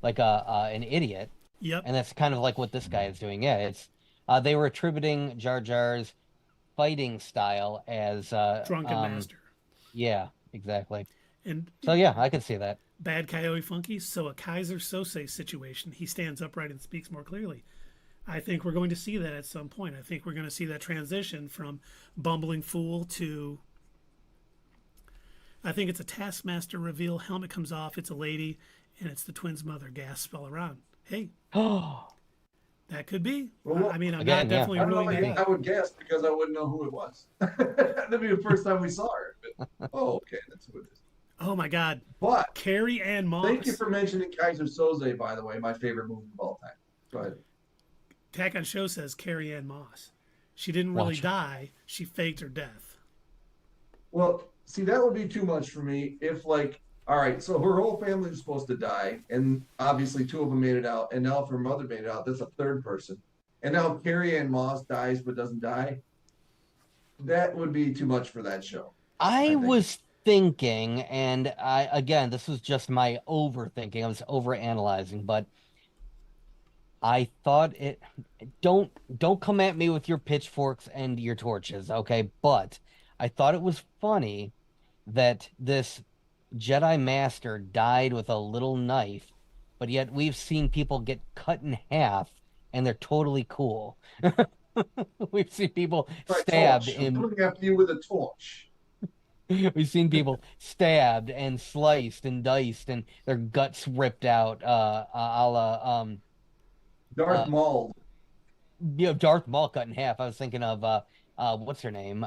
like an idiot, Yep. and that's kind of like what this guy is doing. Yeah, it's they were attributing Jar Jar's fighting style as Drunken Master. Yeah, exactly. And So yeah, I can see that. Bad Coyote Funky, so a Kaiser Sose situation. He stands upright and speaks more clearly. I think we're going to see that at some point. I think we're going to see that transition from bumbling fool to. I think it's a Taskmaster reveal. Helmet comes off. It's a lady, and it's the twins' mother. Gasps all around. Hey, that could be. Well, I mean, I'm again, not yeah. definitely I don't know. ruling that I out. would guess because I wouldn't know who it was. That'd be the first time we saw her. But, oh, okay, that's who it is. Oh my God, But Carrie-Anne Moss. thank you for mentioning Kaiser Soze, by the way, my favorite movie of all time. Go ahead. Tack on Show says Carrie-Anne Moss. She didn't really Watch. die. She faked her death. Well, see, that would be too much for me if, like, all right, so her whole family was supposed to die, and obviously two of them made it out, and now if her mother made it out, that's a third person. And now Carrie-Anne Moss dies but doesn't die. That would be too much for that show. I think. was thinking, and again, this was just my overthinking. I was overanalyzing, but I thought it. Don't come at me with your pitchforks and your torches, okay? But I thought it was funny that this Jedi Master died with a little knife but yet we've seen people get cut in half and they're totally cool. We've seen people Right, stabbed torch. I'm in coming after you with a torch. we've seen people stabbed and sliced and diced and their guts ripped out, a la Darth uh Maul. Darth Maul cut in half. I was thinking of what's her name?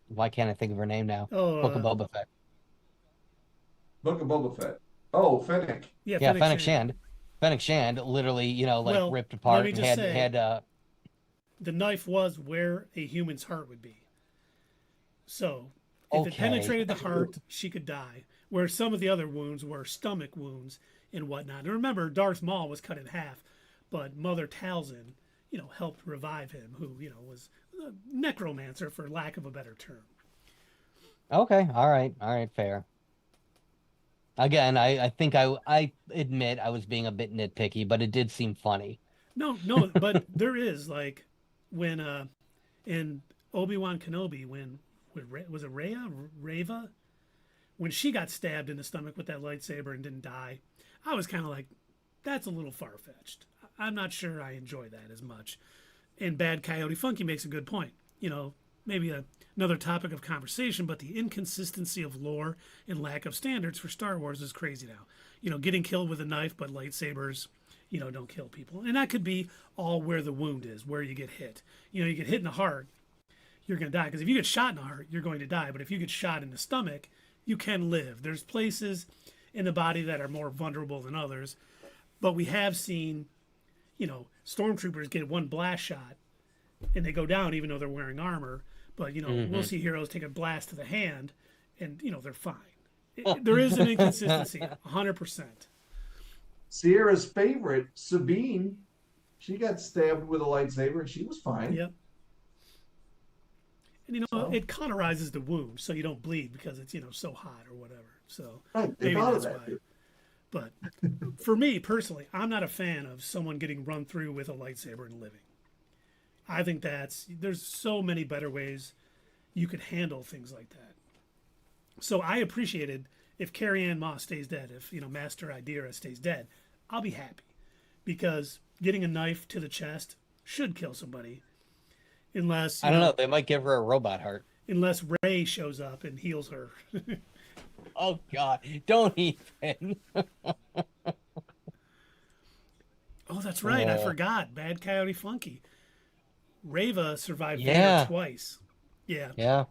Why can't I think of her name now? Oh, Book of Boba Fett. Book of Boba Fett. Oh, Fennec. yeah, Yeah, Fennec Fennec Shand. Shand. Fennec Shand literally, like Well, ripped let apart me and just had say- had The knife was where a human's heart would be. So if it Okay. penetrated the heart, she could die. Where some of the other wounds were stomach wounds and whatnot. And remember, Darth Maul was cut in half, but Mother Talzin, helped revive him, who, was a necromancer, for lack of a better term. Okay, all right, fair. Again, I think I admit I was being a bit nitpicky, but it did seem funny. No, but there is, like, when in Obi-Wan Kenobi, when was it Reva? When she got stabbed in the stomach with that lightsaber and didn't die, I was kind of like, that's a little far-fetched. I'm not sure I enjoy that as much. And Bad Coyote Funky makes a good point. Maybe another topic of conversation, but the inconsistency of lore and lack of standards for Star Wars is crazy now. Getting killed with a knife, but lightsabers, don't kill people. And that could be all where the wound is, where you get hit. You get hit in the heart, you're going to die. Because if you get shot in the heart, you're going to die. But if you get shot in the stomach, you can live. There's places in the body that are more vulnerable than others. But we have seen, stormtroopers get one blast shot and they go down even though they're wearing armor. But, we'll see heroes take a blast to the hand and, they're fine. There is an inconsistency, 100%. Sierra's favorite, Sabine, she got stabbed with a lightsaber and she was fine. Yep. And So- it cauterizes the wound so you don't bleed because it's so hot or whatever. So Right, they maybe thought of that's that, why. too. But for me personally, I'm not a fan of someone getting run through with a lightsaber and living. I think there's so many better ways you could handle things like that. So I appreciated if Carrie-Anne Moss stays dead, if Master Idira stays dead, I'll be happy because getting a knife to the chest should kill somebody. Unless I don't know, they might give her a robot heart. Unless Rey shows up and heals her. Oh God, don't even. Oh, that's right. I Yeah. forgot. Bad Coyote Funky. Reva survived Yeah. Vader twice. Yeah, Yeah.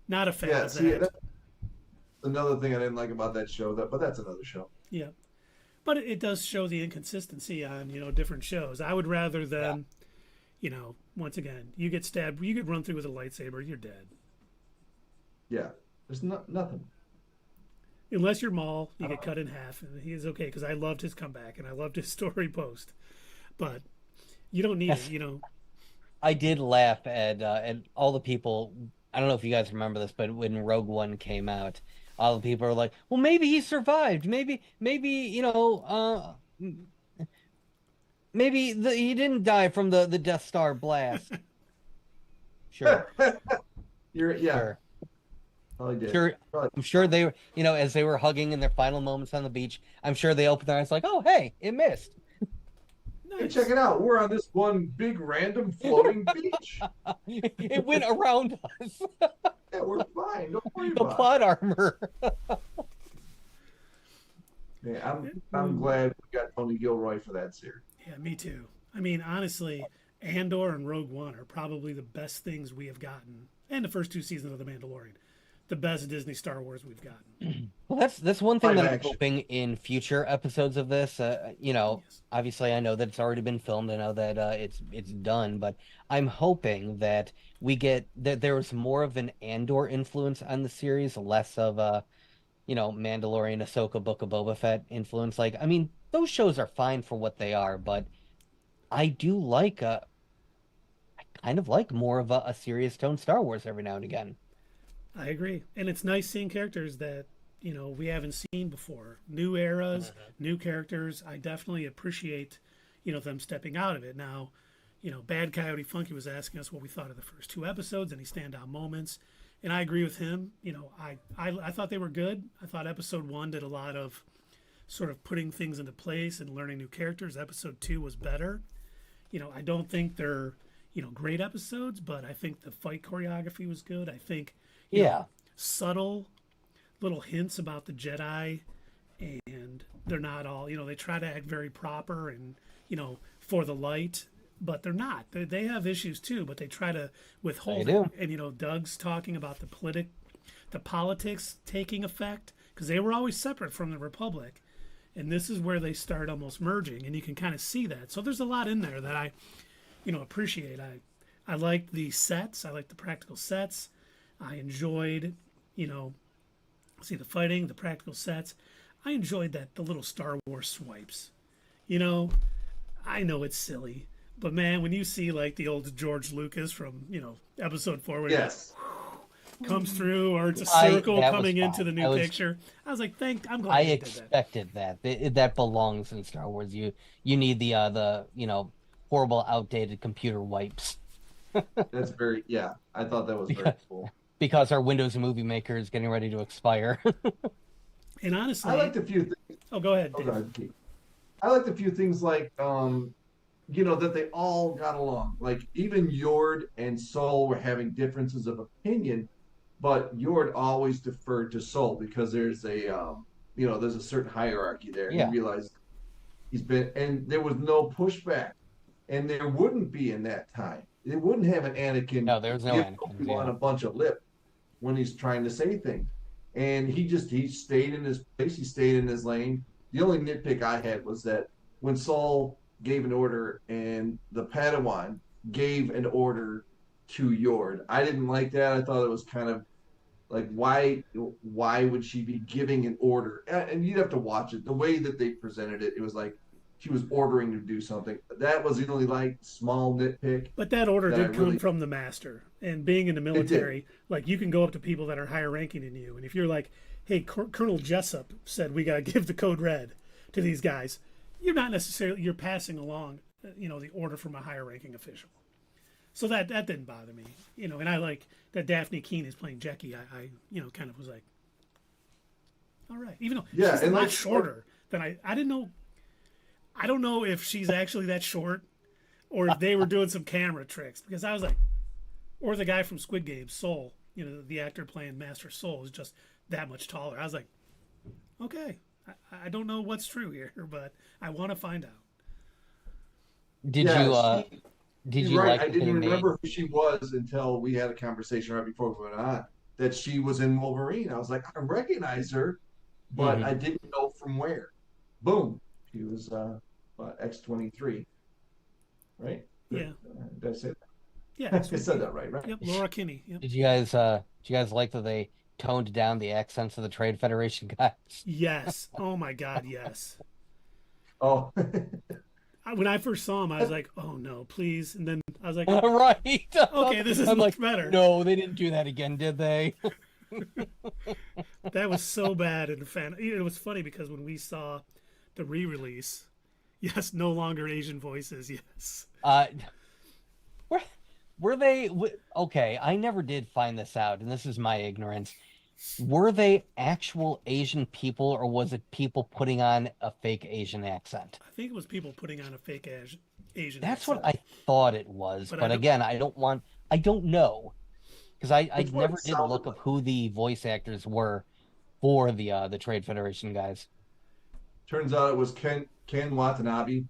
not a fan Yeah, of see, that. that's another thing I didn't like about that show, but that's another show. Yeah, but it does show the inconsistency on different shows. I would rather them, once again, you get stabbed, you get run through with a lightsaber, you're dead. Yeah, there's nothing. Unless you're Maul, you get cut in half, and he is okay because I loved his comeback and I loved his story post. But you don't need it. I did laugh at all the people. I don't know if you guys remember this, but when Rogue One came out, all the people are like, "Well, maybe he survived. Maybe he didn't die from the Death Star blast." Sure, Yeah, sure, probably did. sure. Probably. I'm sure they were, as they were hugging in their final moments on the beach. I'm sure they opened their eyes like, "Oh, hey, it missed." Hey, check it out. We're on this one big random floating beach. It went around us. Yeah, we're fine. Don't worry The about it. plot armor. Yeah, I'm glad we got Tony Gilroy for that series. Yeah, me too. I mean, honestly, Andor and Rogue One are probably the best things we have gotten, and the first two seasons of The Mandalorian, the best Disney Star Wars we've gotten. Well, that's one thing Live that I'm action. hoping in future episodes of this. Yes. Obviously, I know that it's already been filmed. I know that it's done, but I'm hoping that we get that there was more of an Andor influence on the series, less of Mandalorian, Ahsoka, Book of Boba Fett influence. Like, I mean, those shows are fine for what they are, but I do like I kind of like more of a serious tone Star Wars every now and again. I agree. And it's nice seeing characters that, we haven't seen before. New eras, new characters. I definitely appreciate, them stepping out of it. Now, Bad Coyote Funky was asking us what we thought of the first two episodes, any standout moments. And I agree with him. I thought they were good. I thought episode 1 did a lot of sort of putting things into place and learning new characters. Episode 2 was better. I don't think they're, great episodes, but I think the fight choreography was good. I think, subtle little hints about the Jedi, and they're not all, they try to act very proper and, for the light, but they're not. They have issues too, but they try to withhold it. And, Doug's talking about the politics taking effect, because they were always separate from the Republic. And this is where they start almost merging, and you can kind of see that. So there's a lot in there that I, appreciate. I liked the sets. I liked the practical sets. I enjoyed, the fighting, the practical sets. I enjoyed the little Star Wars swipes. I know it's silly, but man, when you see like the old George Lucas from, episode 4, where Yes. comes through, or it's a circle coming into the new picture. I was like, I'm glad I you expected that. That belongs in Star Wars. You need the horrible outdated computer wipes. That's I thought that was very cool. Because our Windows Movie Maker is getting ready to expire. And honestly, I liked a few things. Oh, go ahead, Dave. I liked a few things like, that they all got along. Like even Yord and Sol were having differences of opinion, but Yord always deferred to Sol because there's a, there's a certain hierarchy there. Yeah. He realized and there was no pushback, and there wouldn't be in that time. They wouldn't have an Anakin. No, there's no Anakin. On a bunch of lip when he's trying to say things, and he stayed in his place. He stayed in his lane. The only nitpick I had was that when Saul gave an order and the Padawan gave an order to Yord, I didn't like that. I thought it was kind of like, why would she be giving an order? And you'd have to watch it. The way that they presented it, it was like she was ordering to do something. That was the only small nitpick. But that order did come from the master. And being in the military, you can go up to people that are higher ranking than you, and if you're like, hey, Colonel Jessup said we got to give the code red to these guys, you're passing along, the order from a higher ranking official. So that didn't bother me, and I like that Dafne Keen is playing Jackie. I kind of was like, all right, even though she's a lot shorter than I didn't know. I don't know if she's actually that short, or if they were doing some camera tricks, because I was like, or the guy from Squid Game, Soul, the actor playing Master Soul is just that much taller. I was like, okay, I don't know what's true here, but I want to find out. Did you like? I didn't remember who she was until we had a conversation right before we went on that she was in Wolverine. I was like, I recognize her, but I didn't know from where. Boom, she was X-23, right? Yeah. Did I say that? Yeah, I said that right? Yep, Laura Kinney. Yep. Did you guys like that they toned down the accents of the Trade Federation guys? Yes. Oh my God, yes. Oh. When I first saw him, I was like, oh no, please. And then I was like, right. Okay, this is much better. No, they didn't do that again, did they? That was so bad in the fan. It was funny because when we saw the re-release, yes, no longer Asian voices, yes. Were they okay? I never did find this out, and this is my ignorance. Were they actual Asian people, or was it people putting on a fake Asian accent? I think it was people putting on a fake Asian That's accent. what I thought it was, but again, I don't know, because I never did look up who the voice actors were for the Trade Federation guys. Turns out it was Ken Watanabe.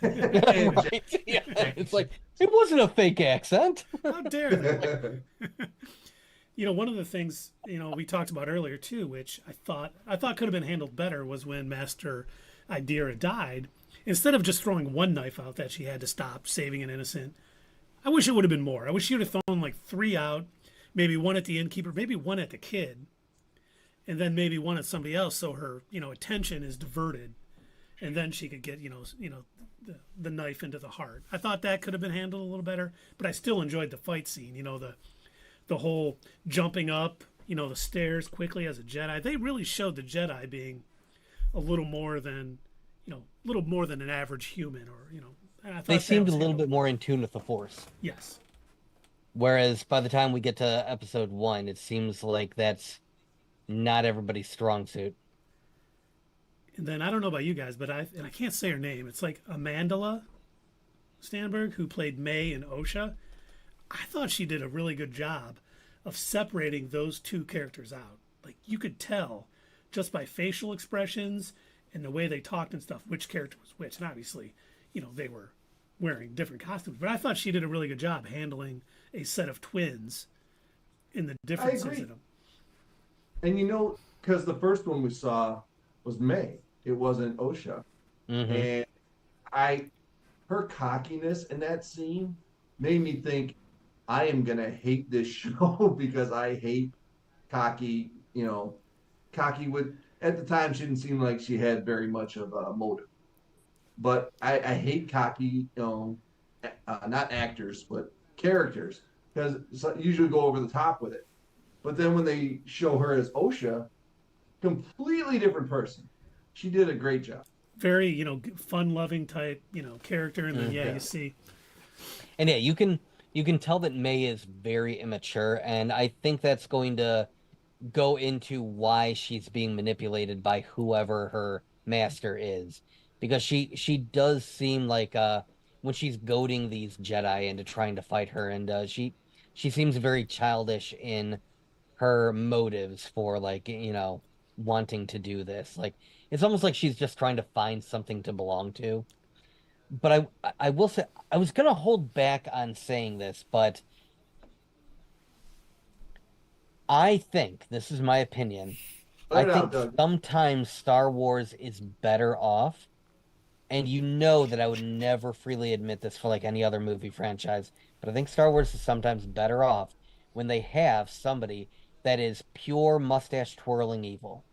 Right? Yeah. It's like, it wasn't a fake accent. How dare they? One of the things, we talked about earlier too, which I thought could have been handled better, was when Master Idira died. Instead of just throwing one knife out that she had to stop, saving an innocent, I wish it would have been more. I wish she would have thrown 3 out, maybe one at the innkeeper, maybe one at the kid, and then maybe one at somebody else, so her, attention is diverted, and then she could get, the knife into the heart. I thought that could have been handled a little better, but I still enjoyed the fight scene. The whole jumping up, the stairs quickly as a Jedi. They really showed the Jedi being a little more than an average human, or And I thought they seemed a little bit more in tune with the Force. Yes. Whereas by the time we get to episode 1, it seems like that's not everybody's strong suit. And then I don't know about you guys, but I can't say her name. It's like Amandla Stenberg, who played May in Osha. I thought she did a really good job of separating those two characters out. Like you could tell just by facial expressions and the way they talked and stuff which character was which. And obviously, they were wearing different costumes. But I thought she did a really good job handling a set of twins in the differences in them. And because the first one we saw was May, it wasn't Osha, and her cockiness in that scene made me think I am gonna hate this show because I hate cocky. Cocky would at the time she didn't seem like she had very much of a motive, but I hate cocky. Not actors but characters because usually go over the top with it. But then when they show her as Osha, completely different person. She did a great job. Very, fun-loving type, character, and then you see. And yeah, you can tell that May is very immature, and I think that's going to go into why she's being manipulated by whoever her master is, because she does seem like when she's goading these Jedi into trying to fight her, and she seems very childish in her motives for wanting to do this. Like it's almost like she's just trying to find something to belong to. But I will say I was gonna hold back on saying this, but I think this is my opinion. I think sometimes Star Wars is better off, and that I would never freely admit this for any other movie franchise, but I think Star Wars is sometimes better off when they have somebody that is pure mustache twirling evil.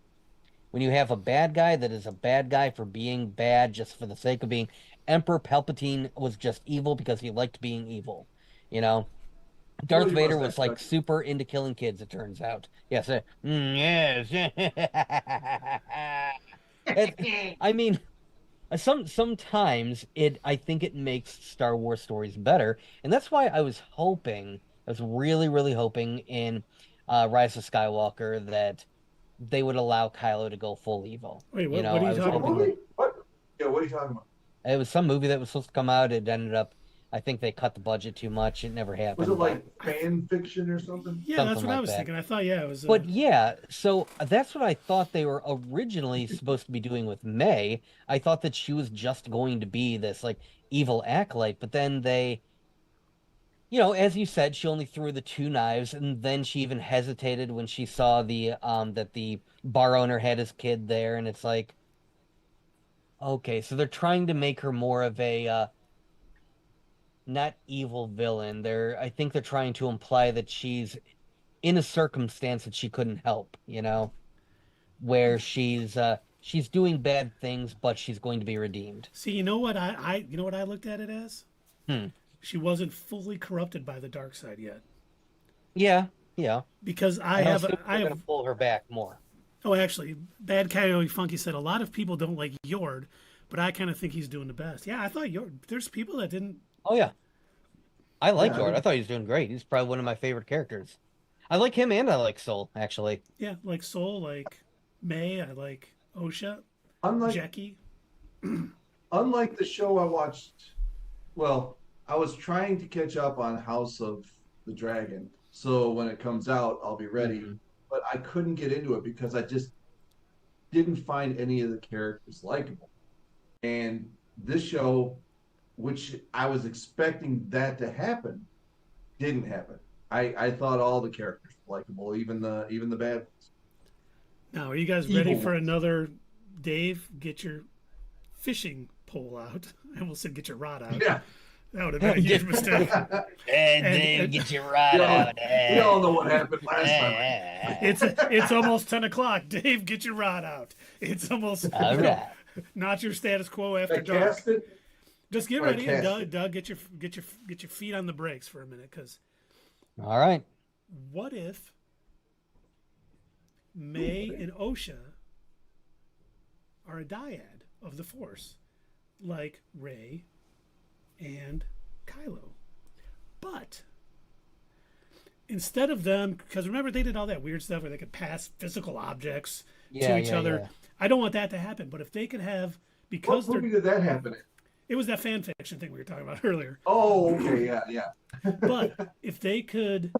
When you have a bad guy that is a bad guy for being bad just for the sake of being. Emperor Palpatine was just evil because he liked being evil. Darth Vader was super into killing kids, it turns out. Yes. Yes. I mean, sometimes I think it makes Star Wars stories better, and that's why I was really, really hoping in Rise of Skywalker that they would allow Kylo to go full evil. Wait, what are you talking about? What? Yeah, what are you talking about? It was some movie that was supposed to come out. It ended up, I think they cut the budget too much. It never happened. Was it fan fiction or something? Yeah, something that's what I was thinking. I thought, it was. But yeah, so that's what I thought they were originally supposed to be doing with May. I thought that she was just going to be this evil acolyte, but then they, as you said, she only threw the 2 knives, and then she even hesitated when she saw the that the bar owner had his kid there, and it's like, okay, so they're trying to make her more of a not evil villain. I think they're trying to imply that she's in a circumstance that she couldn't help, where she's doing bad things, but she's going to be redeemed. See, you know what I looked at it as? She wasn't fully corrupted by the dark side yet. Yeah. Because I have to pull her back more. Oh, actually, Bad Coyote Funky said a lot of people don't like Yord, but I kind of think he's doing the best. Yeah, I thought Yord. There's people that didn't. Oh yeah, I like Yord. I thought he was doing great. He's probably one of my favorite characters. I like him, and I like Soul actually. Yeah, like Soul, like May. I like Osha. Jackie. Unlike the show I watched, I was trying to catch up on House of the Dragon, so when it comes out, I'll be ready. Mm-hmm. But I couldn't get into it because I just didn't find any of the characters likable. And this show, which I was expecting that to happen, didn't happen. I thought all the characters were likable, even the bad ones. Now, are you guys ready for another? Dave, get your fishing pole out. I almost said get your rod out. Yeah. That would have been a huge mistake. Dave, get your rod out. We all know what happened last time. It's almost 10 o'clock. Dave, get your rod out. It's almost all right. Not your status quo after dark. Just get ready, and Doug, get your feet on the brakes for a minute, because. All right. What if May and Osha are a dyad of the Force, like Rey and Kylo? But instead of them, because remember they did all that weird stuff where they could pass physical objects to each other. Yeah. I don't want that to happen. But if they could have, because What movie did that happen in? it was that fan fiction thing we were talking about earlier. Oh, okay, yeah. But if they could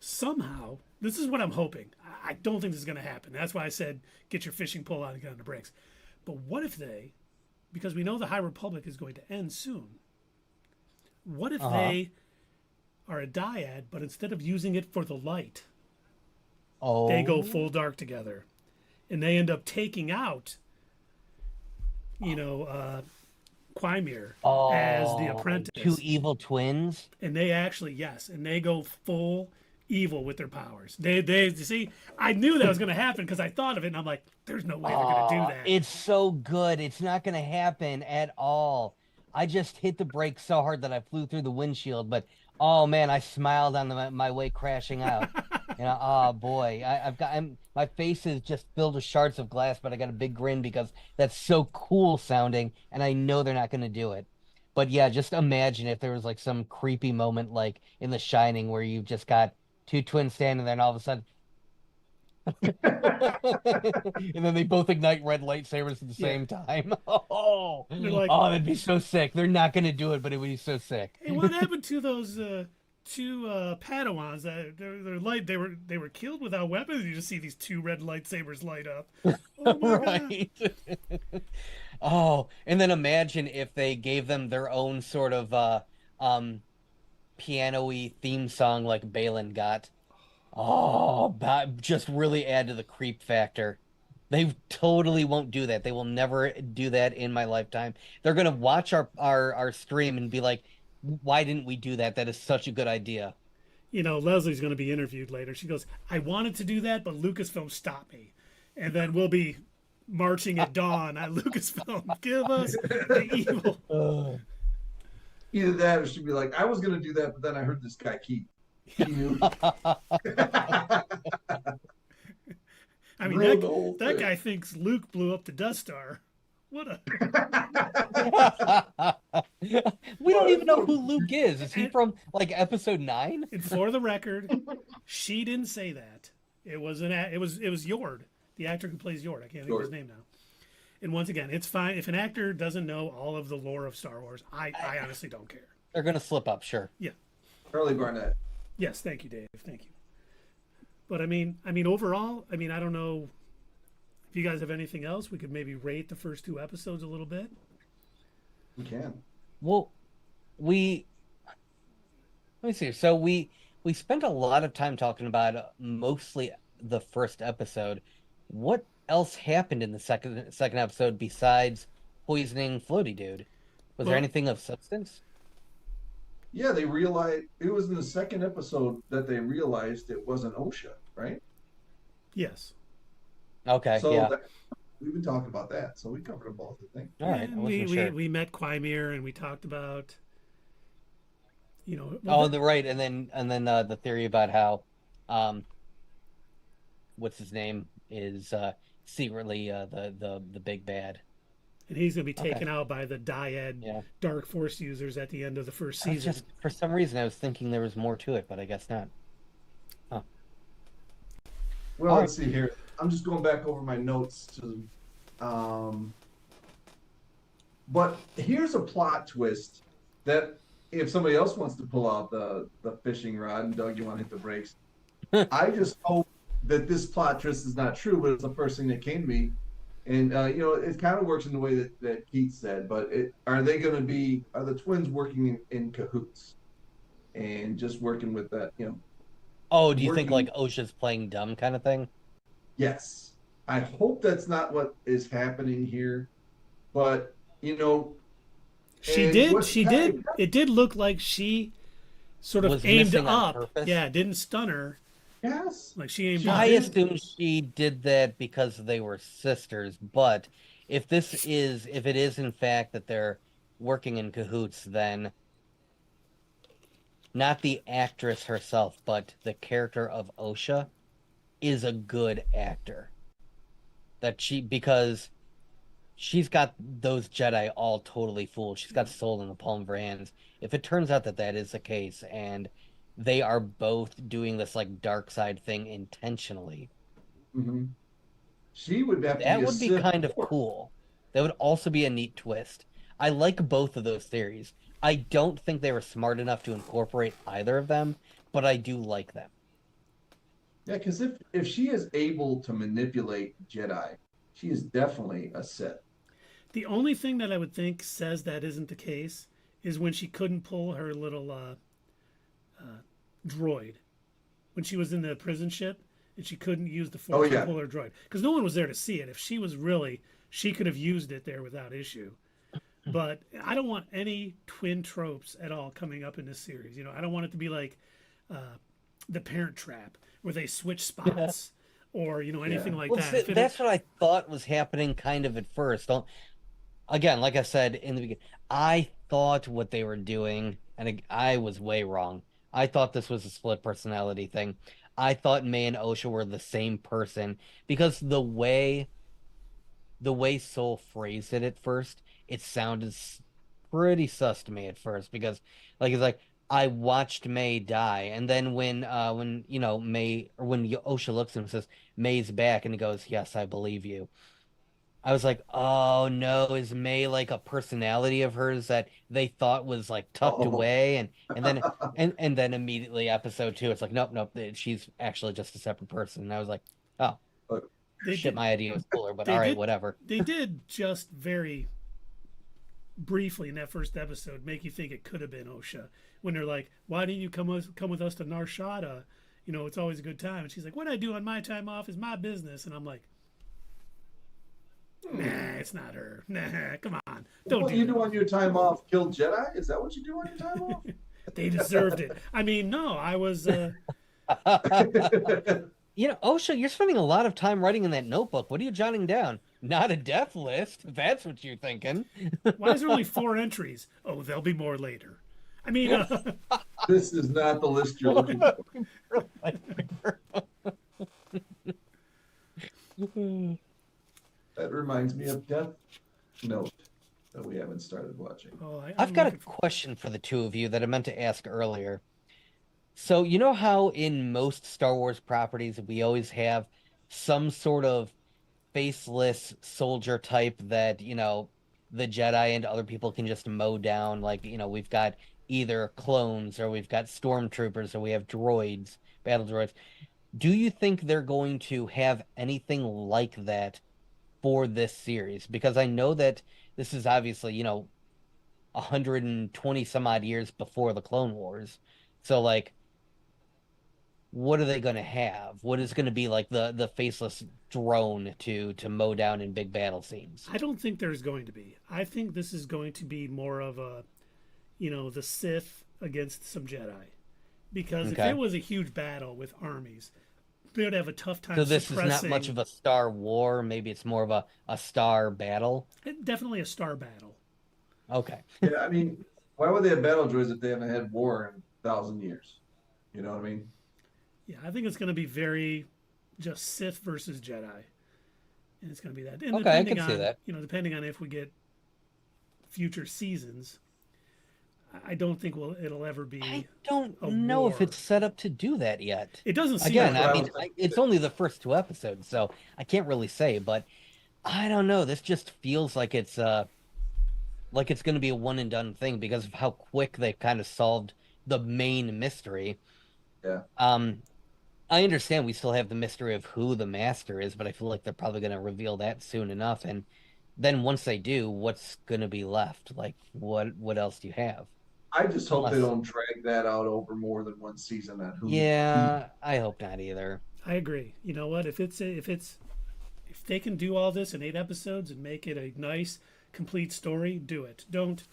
somehow, this is what I'm hoping. I don't think this is going to happen. That's why I said get your fishing pole out and get on the brakes. But what if they, because we know the High Republic is going to end soon, what if they are a dyad, but instead of using it for the light, they go full dark together, and they end up taking out, Quimir as the apprentice. Two evil twins. And they actually, and they go full evil with their powers. They see, I knew that was going to happen because I thought of it, and I'm like, there's no way they're going to do that. It's so good. It's not going to happen at all. I just hit the brake so hard that I flew through the windshield, but oh man, I smiled on my way crashing out. Oh boy, my face is just filled with shards of glass, but I got a big grin because that's so cool sounding, and I know they're not going to do it. But yeah, just imagine if there was like some creepy moment like in The Shining where you've just got two twins standing there, and all of a sudden, and then they both ignite red lightsabers at the same time. That'd be so sick. They're not going to do it, but it would be so sick. Hey, what happened to those two Padawans? They're light. They were killed without weapons. You just see these two red lightsabers light up. Oh my right. And then imagine if they gave them their own sort of piano-y theme song like Balin got. Just really add to the creep factor. They totally won't do that. They will never do that in my lifetime. They're going to watch our stream and be like, why didn't we do that? That is such a good idea. Leslie's going to be interviewed later. She goes, I wanted to do that, but Lucasfilm stopped me. And then we'll be marching at dawn at Lucasfilm. Give us the evil. Either that or she'd be like, I was going to do that, but then I heard this guy Keith. He knew. I mean, that guy thinks Luke blew up the Death Star. What a... We don't even know who Luke is. Is he from like episode 9? And for the record, she didn't say that. It was Yord, the actor who plays Yord. I can't think of his name now. And once again, it's fine if an actor doesn't know all of the lore of Star Wars. I honestly don't care. They're gonna slip up, sure. Yeah. Early Barnett. Yes, thank you, Dave. Thank you. But I mean, overall, I don't know if you guys have anything else. We could maybe rate the first 2 episodes a little bit. We can. Well, let me see. So we spent a lot of time talking about mostly the first episode. What else happened in the second episode besides poisoning Floaty Dude? Was there anything of substance? Yeah, they realized it was in the second episode that they realized it wasn't Osha, right? Yes. Okay. So yeah. We've been talking about that, so we covered them both, I think. All right. We met Quimir and we talked about, right, and then the theory about how, what's his name is secretly the big bad. And he's going to be taken out by the dyad Dark Force users at the end of the first season. For some reason, I was thinking there was more to it, but I guess not. Huh. Well, let's see here. I'm just going back over my notes to, but here's a plot twist that if somebody else wants to pull out the fishing rod, and Doug, you want to hit the brakes, I just hope that this plot twist is not true, but it's the first thing that came to me. And, it kind of works in the way that Keith said, but are the twins working in cahoots and just working with that, Oh, do you think like Osha's playing dumb kind of thing? Yes. I hope that's not what is happening here, but, She did. It did look like she sort of aimed up. Yeah, it didn't stun her. Yes. Like she aimed up. I assume she did that because they were sisters, but if it is in fact that they're working in cahoots, then not the actress herself, but the character of Osha is a good actor. Because she's got those Jedi all totally fooled. She's got soul in the palm of her hands. If it turns out that is the case, and they are both doing this like dark side thing intentionally, She would have to That be a would be Sith kind of Lord. cool. That would also be a neat twist. I like both of those theories. I don't think they were smart enough to incorporate either of them, but I do like them. Yeah, because if she is able to manipulate Jedi, she is definitely a Sith. The only thing that I would think says that isn't the case is when she couldn't pull her little droid when she was in the prison ship and she couldn't use the Oh force to yeah. pull her droid because no one was there to see it. If she was really, she could have used it there without issue. But I don't want any twin tropes at all coming up in this series. You know, I don't want it to be like the Parent Trap where they switch spots or anything Yeah. like Well, that. see, If it, that's what I thought was happening kind of at first. Don't Again, like I said in the beginning, I thought what they were doing, and I was way wrong. I thought this was a split personality thing. I thought May and Osha were the same person because the way Soul phrased it at first, it sounded pretty sus to me at first because like it's like I watched May die, and then when May or when Osha looks at him and says May's back, and he goes, "Yes, I believe you." I was like, "Oh no, is May like a personality of hers that they thought was like tucked Oh, away?" And then immediately episode 2, it's like, "Nope, nope, she's actually just a separate person." And I was like, "Oh look, they shit, did, my idea was cooler, but they all right, did, whatever." they did just very briefly in that first episode make you think it could have been Osha when they're like, "Why didn't you come with us to Narshada? You know, it's always a good time." And she's like, "What I do on my time off is my business." And I'm like, "Nah, it's not her. Nah, come on, don't what do you that." do on your time off? Kill Jedi? Is that what you do on your time off? They deserved it. I mean, no, I was. Osha, you're spending a lot of time writing in that notebook. What are you jotting down? Not a death list. That's what you're thinking. Why is there only 4 entries? Oh, there'll be more later. I mean, This is not the list you're looking for. That reminds me of Death Note that we haven't started watching. oh, I'm I've got a looking for. question for the two of you that I meant to ask earlier. So, you know how in most Star Wars properties we always have some sort of faceless soldier type that, the Jedi and other people can just mow down. Like, we've got either clones or we've got stormtroopers or we have droids, battle droids. Do you think they're going to have anything like that for this series? Because I know that this is obviously, 120 some odd years before the Clone Wars. So, like, what are they going to have? What is going to be like the faceless drone to mow down in big battle scenes? I don't think there's going to be. I think this is going to be more of a, the Sith against some Jedi. Because if Okay. it was a huge battle with armies, they would have a tough time So this is not suppressing. much of a Star War. Maybe it's more of a Star battle. Definitely a star battle. Okay. Yeah, I mean, why would they have battle droids if they haven't had war in 1,000 years? You know what I mean? Yeah, I think it's going to be very just Sith versus Jedi, and it's going to be that. And Okay, I depending can see on that. depending on if we get future seasons, I don't think it'll ever be. I don't a know if war. it's set up to do that yet. It doesn't seem Again, like what I I mean, was thinking. it's only the first 2 episodes, so I can't really say, but I don't know. This just feels like it's going to be a one and done thing because of how quick they've kind of solved the main mystery. Yeah. I understand we still have the mystery of who the master is, but I feel like they're probably going to reveal that soon enough. And then once they do, what's going to be left? Like, what else do you have? I just hope they Unless, don't drag that out over more than one season on who. yeah, I hope not either. I agree. You know what? If they can do all this in 8 episodes and make it a nice, complete story, do it. Don't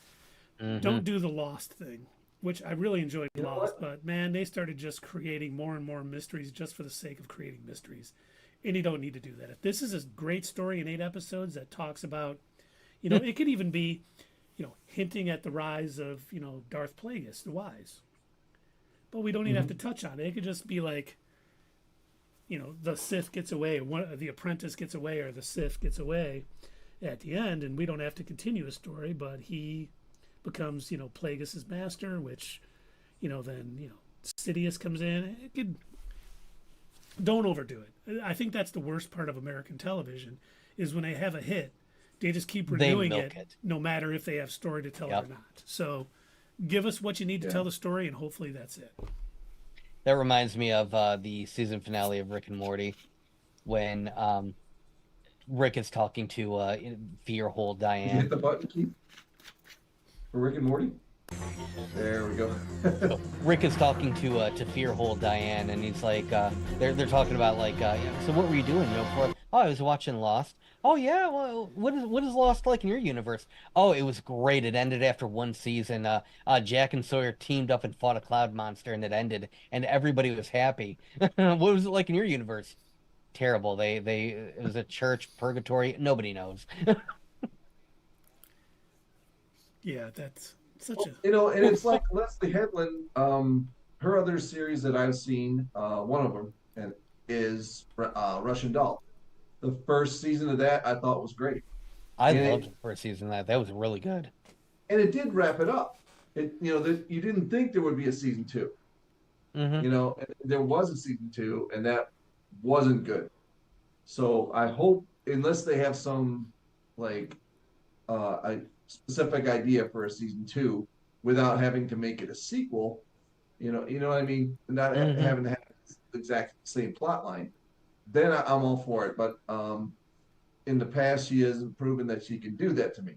Hmm. do the Lost thing, which I really enjoyed You know Lost, what? but man, they started just creating more and more mysteries just for the sake of creating mysteries. And you don't need to do that. If this is a great story in 8 episodes that talks about, it could even be, hinting at the rise of, Darth Plagueis, the Wise. But we don't even have to touch on it. It could just be like, the Sith gets away, the apprentice gets away, or the Sith gets away at the end, and we don't have to continue the story, but he becomes, Plagueis's master, which, then, Sidious comes in. don't overdo it. I think that's the worst part of American television is when they have a hit, they just keep They renewing milk it, it. no matter if they have story to tell Yep. or not. So give us what you need to tell the story, and hopefully that's it. That reminds me of the season finale of Rick and Morty when Rick is talking to Fearhole Did you hit Diane. the button, Keith? For Rick and Morty? There we go. Rick is talking to Fearhole Diane, and he's like, they're talking about like, so what were you doing, before? Oh, I was watching Lost. Oh yeah, well, what is Lost like in your universe? Oh, it was great. It ended after one season. Jack and Sawyer teamed up and fought a cloud monster, and it ended, and everybody was happy. What was it like in your universe? Terrible. It was a church purgatory. Nobody knows. Yeah, that's such a. You know, and it's like Leslye Headland, her other series that I've seen, one of them, and is Russian Doll. The first season of that I thought was great. I And loved the first season of that. That was really good. and it did wrap it up. You know, that you didn't think there would be a season two. Hmm. You know, and there was a season two, and that wasn't good. So I hope, unless they have some like a specific idea for a season two, without having to make it a sequel, you know what I mean, not Hmm. having to have the exact same plot line, then I'm all for it. But in the past, she hasn't proven that she can do that to me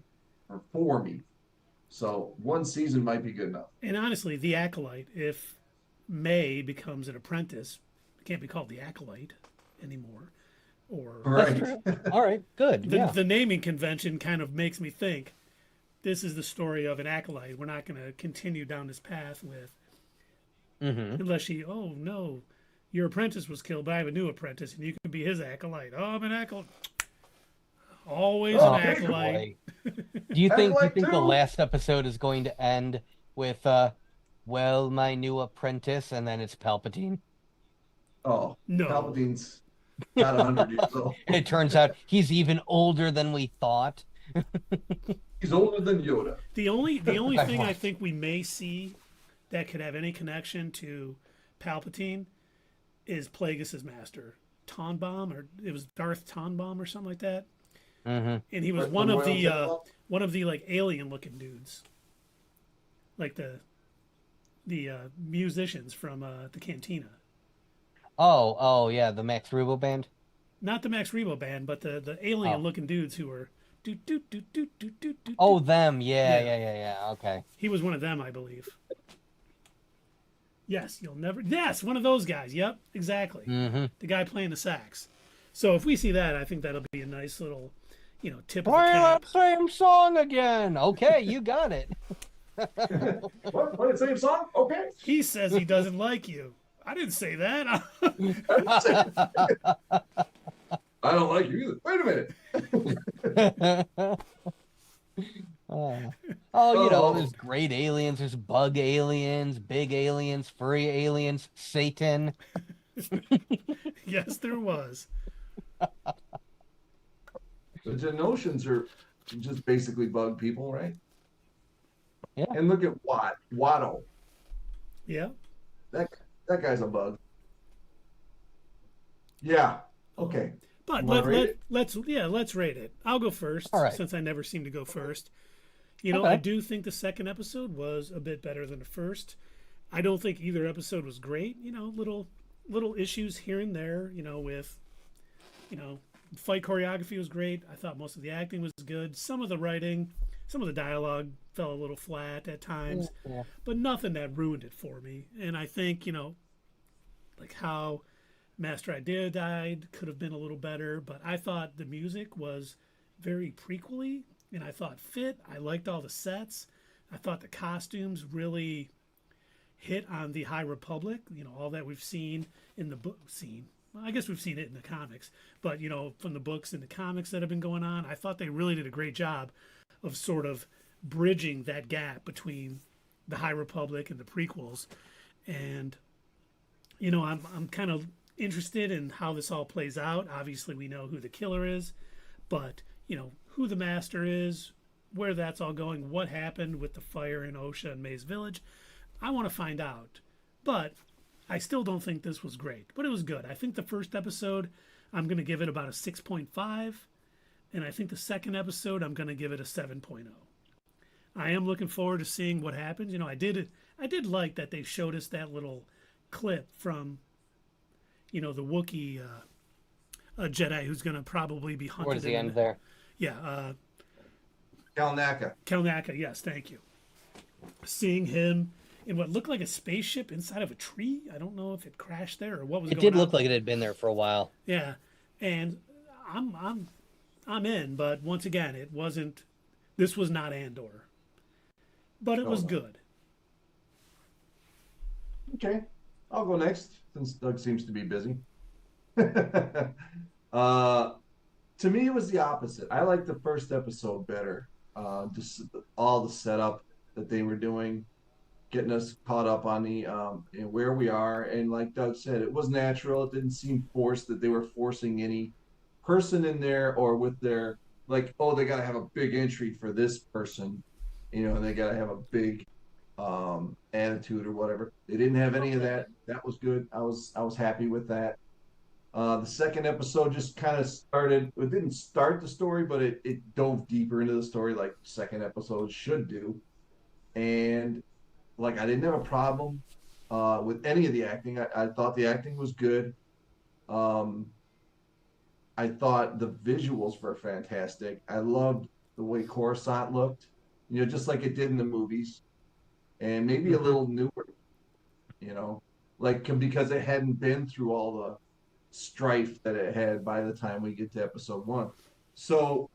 or for me. So one season might be good enough. And honestly, the Acolyte, if May becomes an apprentice, it can't be called the Acolyte anymore. Or That's Right. true. All right, good. the, Yeah. the naming convention kind of makes me think this is the story of an Acolyte. We're not going to continue down this path with, Hmm. unless she, oh no, your apprentice was killed, but I have a new apprentice and you can be his Acolyte. Oh, I'm an Acolyte. Always Oh, an hey, Acolyte. Boy. Do you think the too. last episode is going to end with well, my new apprentice, and then it's Palpatine? Oh, No. Palpatine's not 100 years old. And it turns out he's even older than we thought. He's older than Yoda. The only thing I Right. think we may see that could have any connection to Palpatine is Plagueis's master, Tonbomb, or it was Darth Tonbomb or something like that. Hmm. And he was Right, one the of the Royal one of the like alien looking dudes, like the musicians from the Cantina. Oh, yeah, the Max Rebo band. Not the Max Rebo band, but the alien Oh, looking dudes who were do do do do do do do. oh, them. Yeah, Yeah. yeah. Okay. He was one of them, I believe. Yes, you'll never. Yes, one of those guys. Yep, exactly. Hmm. The guy playing the sax. So if we see that, I think that'll be a nice little, tip of the Play cap. that same song again. Okay, you got it. What? Play the same song? Okay. He says he doesn't like you. I didn't say that. I don't like you either. Wait a minute. Oh, there's great aliens. There's bug aliens, big aliens, furry aliens, Satan. Yes, there was. The Genosians are just basically bug people, right? Yeah. And look at Watto. Yeah. That guy's a bug. Yeah. Okay. But Wanna rate it? let's rate it. I'll go first All right. since I never seem to go first. Okay. I do think the second episode was a bit better than the first. I don't think either episode was great. Little issues here and there. With fight choreography was great. I thought most of the acting was good. Some of the writing, some of the dialogue fell a little flat at times, Yeah. but nothing that ruined it for me. And I think like how Master Idea died could have been a little better, but I thought the music was very prequely, and I thought fit. I liked all the sets. I thought the costumes really hit on the High Republic. All that we've seen in the book scene. Well, I guess we've seen it in the comics, but from the books and the comics that have been going on, I thought they really did a great job of sort of bridging that gap between the High Republic and the prequels. And I'm kind of interested in how this all plays out. Obviously, we know who the killer is, but who the master is, where that's all going, what happened with the fire in Osha and May's village. I want to find out. But I still don't think this was great, but it was good. I think the first episode, I'm going to give it about a 6.5, and I think the second episode, I'm going to give it a 7.0. I am looking forward to seeing what happens. You know, I did like that they showed us that little clip from, you know, the Wookiee a Jedi who's going to probably be hunted. Towards the end there. Yeah. Kalnaka. Kalnaka, yes, thank you. Seeing him in what looked like a spaceship inside of a tree. I don't know if it crashed there or what was It going on. did look like it had been there for a while. Yeah, and I'm in, but once again, it wasn't. This was not Andor, but it was good. Okay, I'll go next since Doug seems to be busy. To me, it was the opposite. I liked the first episode better. Just all the setup that they were doing, getting us caught up on the where we are, and like Doug said, it was natural. It didn't seem forced that they were forcing any person in there or with their like, oh, they got to have a big entry for this person, you know, and they got to have a big attitude or whatever. They didn't have any of that. That was good. I was happy with that. The second episode just kind of started. It didn't start the story, but it dove deeper into the story like second episodes should do. And like I didn't have a problem with any of the acting. I thought the acting was good. I thought the visuals were fantastic. I loved the way Coruscant looked, you know, just like it did in the movies, and maybe a little newer, you know, like because it hadn't been through all the strife that it had by the time we get to episode 1. So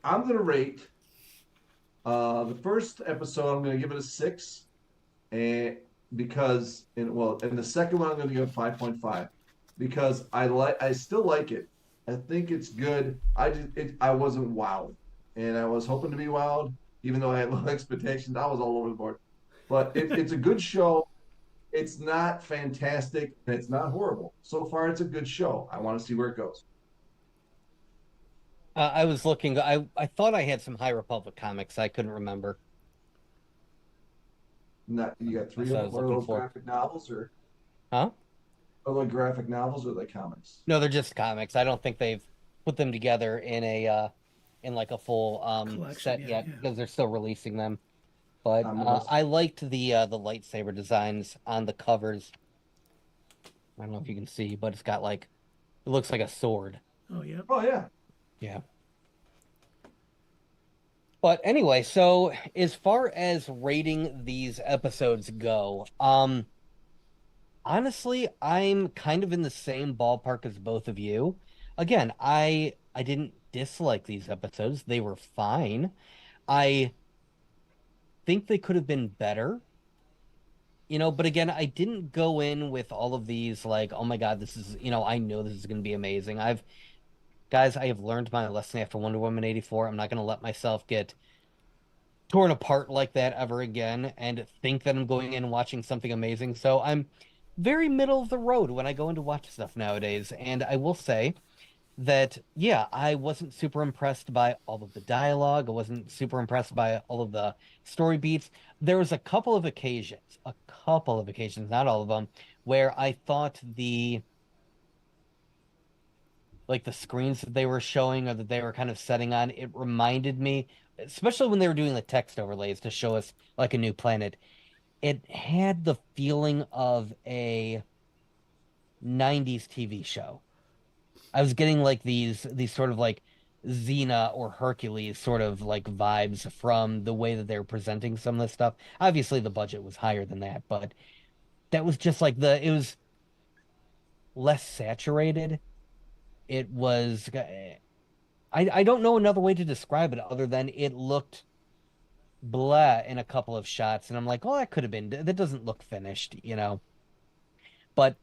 I'm gonna rate the first episode. I'm gonna give it a 6, and because and the second one I'm gonna give it 5.5 because I still like it. I think it's good. I wasn't wowed, and I was hoping to be wowed, even though I had low expectations. I was all over the board, but it's a good show. It's not fantastic, and it's not horrible. So far, it's a good show. I want to see where it goes. I was looking. I thought I had some High Republic comics. I couldn't remember. Not you got 3 That's what I of was them. Are looking those for. graphic novels or? Huh? Are they graphic novels or are they comics? No, they're just comics. I don't think they've put them together in a in like a full Collection, set yeah, yet yeah. because they're still releasing them. But I liked the lightsaber designs on the covers. I don't know if you can see, but it's got like it looks like a sword. Oh yeah. Oh yeah. Yeah. But anyway, so as far as rating these episodes go, honestly, I'm kind of in the same ballpark as both of you. Again, I didn't dislike these episodes. They were fine. I think they could have been better. You know, but again, I didn't go in with all of these like, oh my God, this is, you know, I know this is going to be amazing. Guys, I have learned my lesson after Wonder Woman 84. I'm not going to let myself get torn apart like that ever again and think that I'm going in and watching something amazing. So I'm very middle of the road when I go in to watch stuff nowadays. And I will say that, yeah, I wasn't super impressed by all of the dialogue. I wasn't super impressed by all of the story beats. There was a couple of occasions, not all of them, where I thought the screens that they were showing or that they were kind of setting on, it reminded me, especially when they were doing the text overlays to show us like a new planet, it had the feeling of a 90s TV show. I was getting like these sort of like Xena or Hercules sort of like vibes from the way that they were presenting some of this stuff. Obviously the budget was higher than that, but that was just like it was less saturated. It was I don't know another way to describe it other than it looked blah in a couple of shots, and I'm like, oh, that could have been, that doesn't look finished, you know. But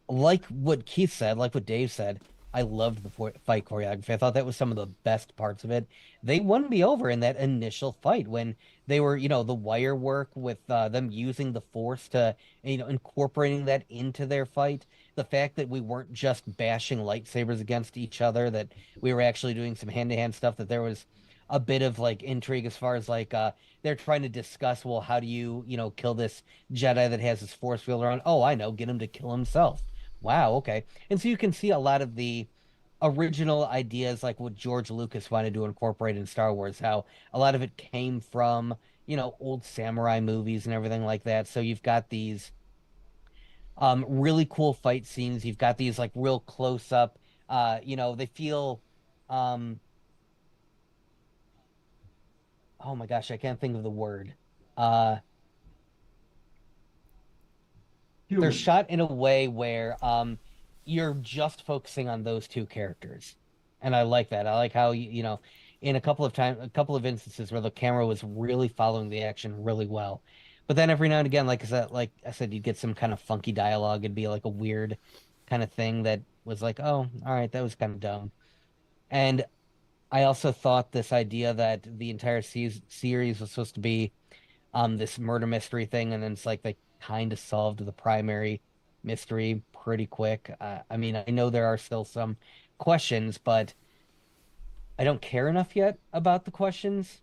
like what Keith said, like what Dave said, I loved the fight choreography. I thought that was some of the best parts of it. They won me over in that initial fight when they were, you know, the wire work with them using the Force to, you know, incorporating that into their fight. The fact that we weren't just bashing lightsabers against each other, that we were actually doing some hand-to-hand stuff, that there was a bit of like intrigue as far as like they're trying to discuss, well, how do you, kill this Jedi that has his force field around? Oh, I know, get him to kill himself. Wow, okay. And so you can see a lot of the original ideas, like what George Lucas wanted to incorporate in Star Wars, how a lot of it came from, old samurai movies and everything like that. So you've got these really cool fight scenes. You've got these like real close up, they feel um oh my gosh, I can't think of the word. Uh they're Human. shot in a way where you're just focusing on those two characters. And I like that. I like how in a couple of instances where the camera was really following the action really well. But then every now and again, like I said, you'd get some kind of funky dialogue. It'd be like a weird kind of thing that was like, oh, all right, that was kind of dumb. And I also thought this idea that the entire series was supposed to be this murder mystery thing, and then it's like they kind of solved the primary mystery pretty quick. I mean, I know there are still some questions, but I don't care enough yet about the questions.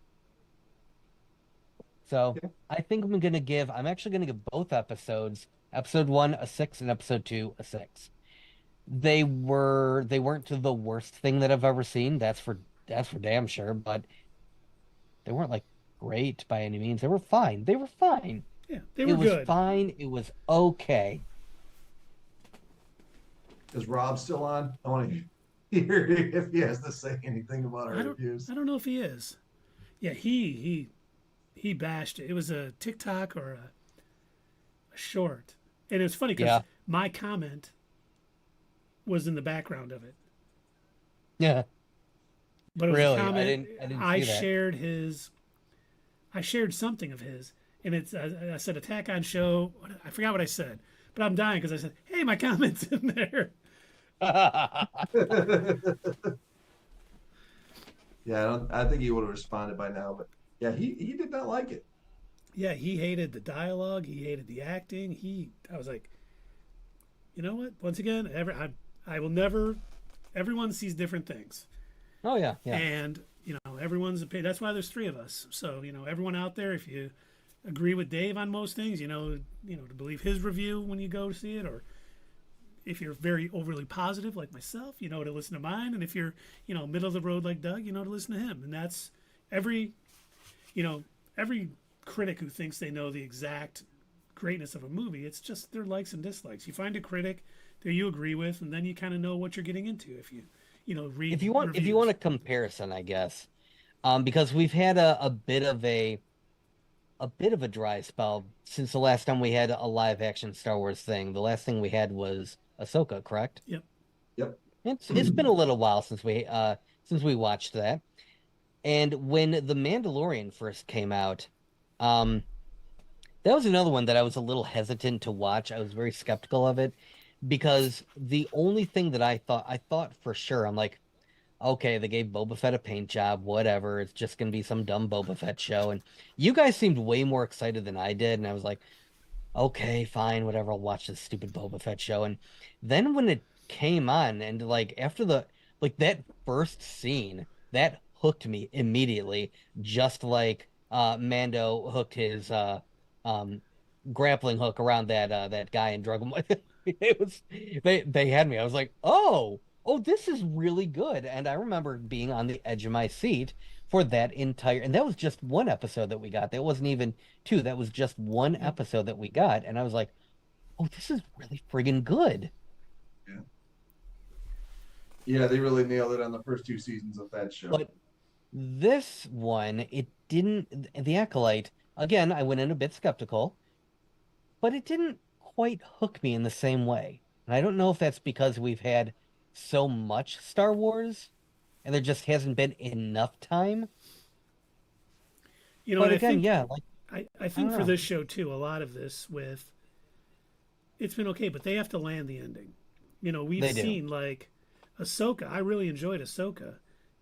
So I think I'm actually gonna give both episodes, episode one a 6 and episode two a 6. They weren't the worst thing that I've ever seen. That's for damn sure, but they weren't like great by any means. They were fine. They were fine. Yeah, they It were was good. fine. It was okay. Is Rob still on? I want to hear if he has to say anything about our reviews. I don't know if he is. Yeah, he bashed it. It was a TikTok or a short, and it was funny because Yeah. my comment was in the background of it. Yeah. But it was Really? a I comment. didn't I see that. shared his. I shared something of his, and I said Attack on Show. I forgot what I said, but I'm dying because I said, "Hey, my comment's in there." Yeah, I think he would have responded by now, but yeah, he did not like it. Yeah, he hated the dialogue. He hated the acting. I was like, you know what? Once again, I will never. Everyone sees different things, Oh yeah, yeah. and everyone's opinion. That's why there's three of us. So everyone out there, if you agree with Dave on most things, to believe his review when you go to see it, or if you're very overly positive like myself, to listen to mine, and if you're middle of the road like Doug, to listen to him. And that's every every critic who thinks they know the exact greatness of a movie. It's just their likes and dislikes. You find a critic that you agree with, and then you kind of know what you're getting into if you read If you want a reviews. comparison, I guess, because we've had a bit of a dry spell since the last time we had a live action Star Wars thing. The last thing we had was Ahsoka, correct? Yep. Yep. It's been a little while since we watched that. And when The Mandalorian first came out, um, that was another one that I was a little hesitant to watch. I was very skeptical of it because the only thing that I thought for sure, I'm like, okay, they gave Boba Fett a paint job, whatever. It's just gonna be some dumb Boba Fett show. And you guys seemed way more excited than I did, and I was like, okay, fine, whatever. I'll watch this stupid Boba Fett show. And then when it came on, and like after that first scene, that hooked me immediately, just like Mando hooked his um grappling hook around that guy and drug him. It was they had me. I was like, oh, this is really good. And I remember being on the edge of my seat for that entire, and that was just one episode that we got. That wasn't even two. That was just one Yep. episode that we got. And I was like, oh, this is really friggin' good. Yeah. Yeah, they really nailed it on the first two seasons of that show. But this one, it didn't, the Acolyte, again, I went in a bit skeptical, but it didn't quite hook me in the same way. And I don't know if that's because we've had so much Star Wars and there just hasn't been enough time. And But I again, think yeah, like I I don't think for know. this show too, a lot of this with it's been okay, but they have to land the ending. We've They do. seen like Ahsoka. I really enjoyed Ahsoka,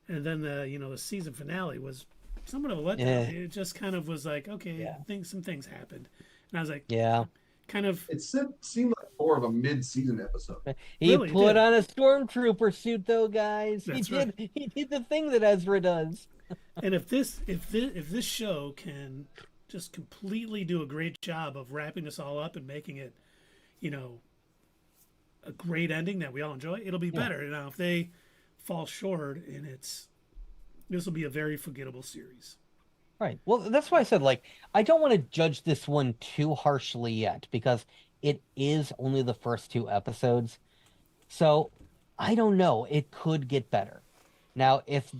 and then the season finale was somewhat of a letdown. Yeah, It just kind of was like, okay, yeah, some things happened, and I was like, yeah. kind of It seemed like more of a mid-season episode. He really put did. on a stormtrooper suit though, guys. He That's right. did he did the thing that Ezra does. And if this show can just completely do a great job of wrapping this all up and making it, you know, a great ending that we all enjoy, it'll be better. Now, if they fall short, and this will be a very forgettable series. Right. Well, that's why I said, like, I don't want to judge this one too harshly yet because it is only the first 2 episodes. So I don't know. It could get better. Now, if,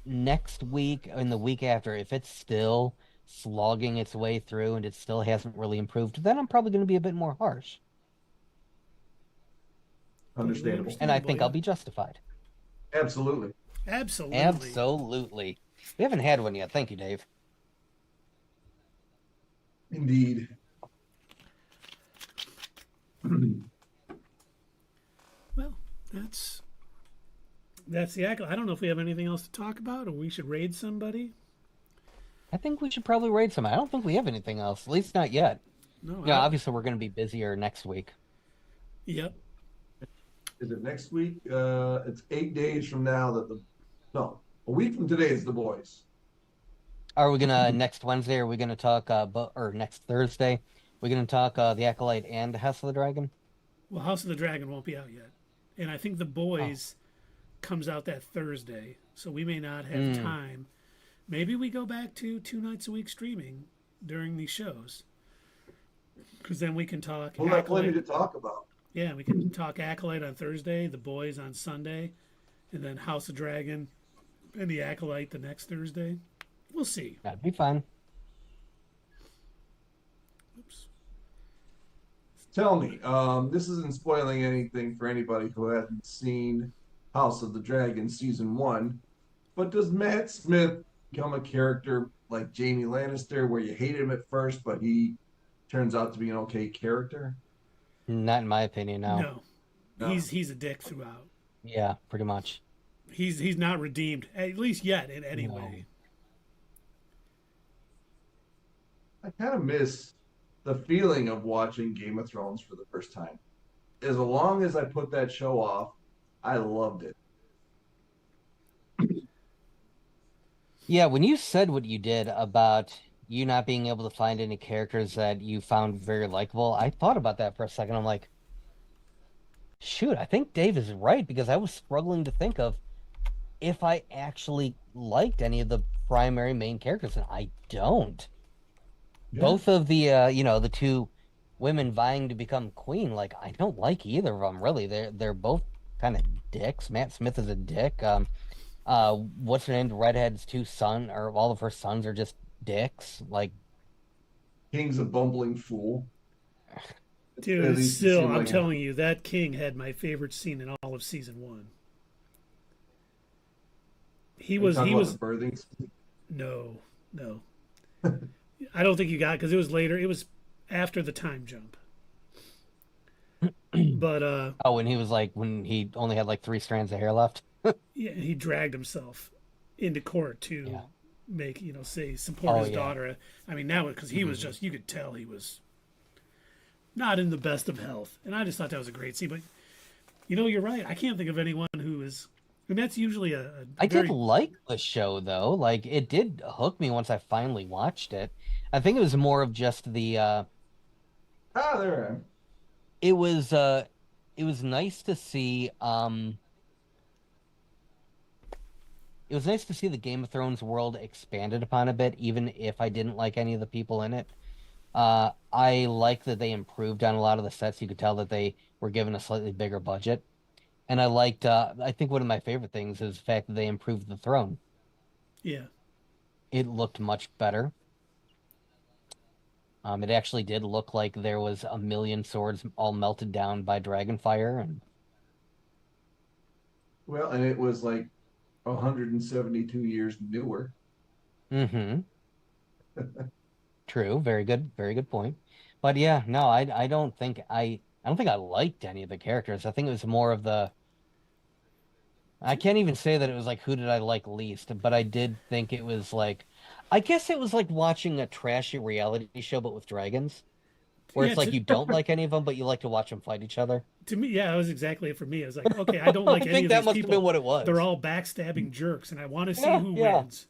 next week and the week after, if it's still slogging its way through and it still hasn't really improved, then I'm probably going to be a bit more harsh. Understandable. And I think I'll be justified. Absolutely. Absolutely. We haven't had one yet. Thank you, Dave. Indeed. Well, that's the Acolyte. I don't know if we have anything else to talk about, or we should raid somebody. I think we should probably raid some. I don't think we have anything else, at least not yet. No. Yeah, obviously we're going to be busier next week. Is it next week? It's 8 days from now a week from today is The Boys. Are we gonna next Wednesday? Are we gonna talk? Or next Thursday? We're gonna talk The Acolyte and House of the Dragon. Well, House of the Dragon won't be out yet, and I think The Boys comes out that Thursday, so we may not have time. Maybe we go back to 2 nights a week streaming during these shows, because then we can talk. We'll have plenty to talk about. Yeah, we can talk Acolyte on Thursday, The Boys on Sunday, and then House of Dragon and The Acolyte the next Thursday. We'll see. That'd be fun. Oops. Tell me, this isn't spoiling anything for anybody who hasn't seen House of the Dragon Season 1, but does Matt Smith become a character like Jaime Lannister where you hate him at first, but he turns out to be an okay character? Not in my opinion, no. No. He's a dick throughout. Yeah, pretty much. He's not redeemed, at least yet, in any way. I kind of miss the feeling of watching Game of Thrones for the first time. As long as I put that show off, I loved it. Yeah, when you said what you did about you not being able to find any characters that you found very likable, I thought about that for a second. I'm like, shoot, I think Dave is right, because I was struggling to think of if I actually liked any of the primary main characters, and I don't. Yeah. Both of the, the 2 women vying to become queen, like, I don't like either of them, really. They're both kind of dicks. Matt Smith is a dick. What's her name? The redhead's 2 sons, or all of her sons are just dicks. Like, King's a bumbling fool. Dude, still, I'm telling you, that King had my favorite scene in all of Season 1. He was birthing. No. I don't think you got, because it was later. It was after the time jump. But when he was when he only had 3 strands of hair left. Yeah, he dragged himself into court to make support his daughter. I mean, that was because he was just, you could tell he was not in the best of health, and I just thought that was a great scene. But you're right. I can't think of anyone who is. And that's usually I did like the show, though. Like, it did hook me once I finally watched it. I think it was more of just the. There I am. It was nice to see. It was nice to see the Game of Thrones world expanded upon a bit, even if I didn't like any of the people in it. I like that they improved on a lot of the sets. You could tell that they were given a slightly bigger budget. And I liked, I think one of my favorite things is the fact that they improved the throne. Yeah. It looked much better. It actually did look like there was 1,000,000 swords all melted down by dragonfire. Well, and it was 172 years newer. Mm-hmm. True. Very good point. But yeah, no, I don't think I liked any of the characters. I think it was more of I can't even say that it was who did I like least, but I did think it was I guess it was like watching a trashy reality show, but with dragons. Where it's you don't like any of them, but you like to watch them fight each other. To me, yeah, that was exactly it for me. I was like, okay, I don't like any of these people. I think that must have been what it was. They're all backstabbing jerks, and I want to see who wins.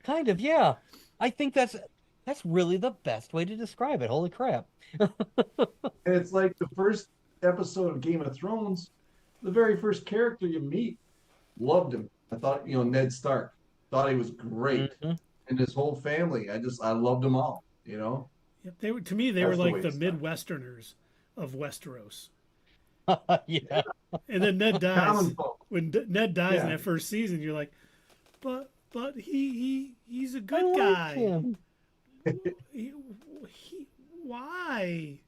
Kind of, yeah. I think that's really the best way to describe it. Holy crap. And it's like the first episode of Game of Thrones, the very first character you meet, loved him. I thought, Ned Stark, thought he was great. Hmm. And his whole family, I loved them all, Yep, they were, to me, they That's were the like way the it's done. Midwesterners of Westeros. Yeah. And then Ned dies. Common folk. When Ned dies in Yeah. that first season, you're like, but he's a I good like guy. him. He, why?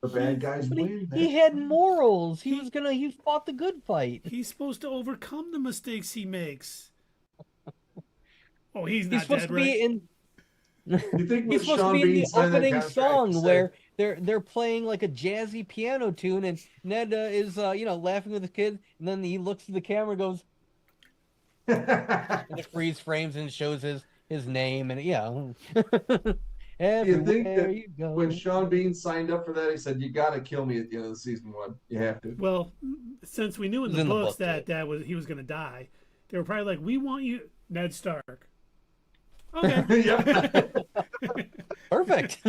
The bad guys But win. he had morals. He fought the good fight. He's supposed to overcome the mistakes he makes. Oh, he's He's not supposed dead, to right? be in You think He's with supposed to Sean be in Bean the signing that opening contract, song he where said, they're playing like a jazzy piano tune, and Ned is laughing with the kid, and then he looks at the camera, and goes, and it freeze frames and shows his name, and you think everywhere that you go. when Sean Bean signed up for that, he said, "You got to kill me at the end of the season one. You have to." Well, since we knew in It was the in the books book, that he was going to die, they were probably like, "We want you, Ned Stark." Okay. Yeah. Perfect.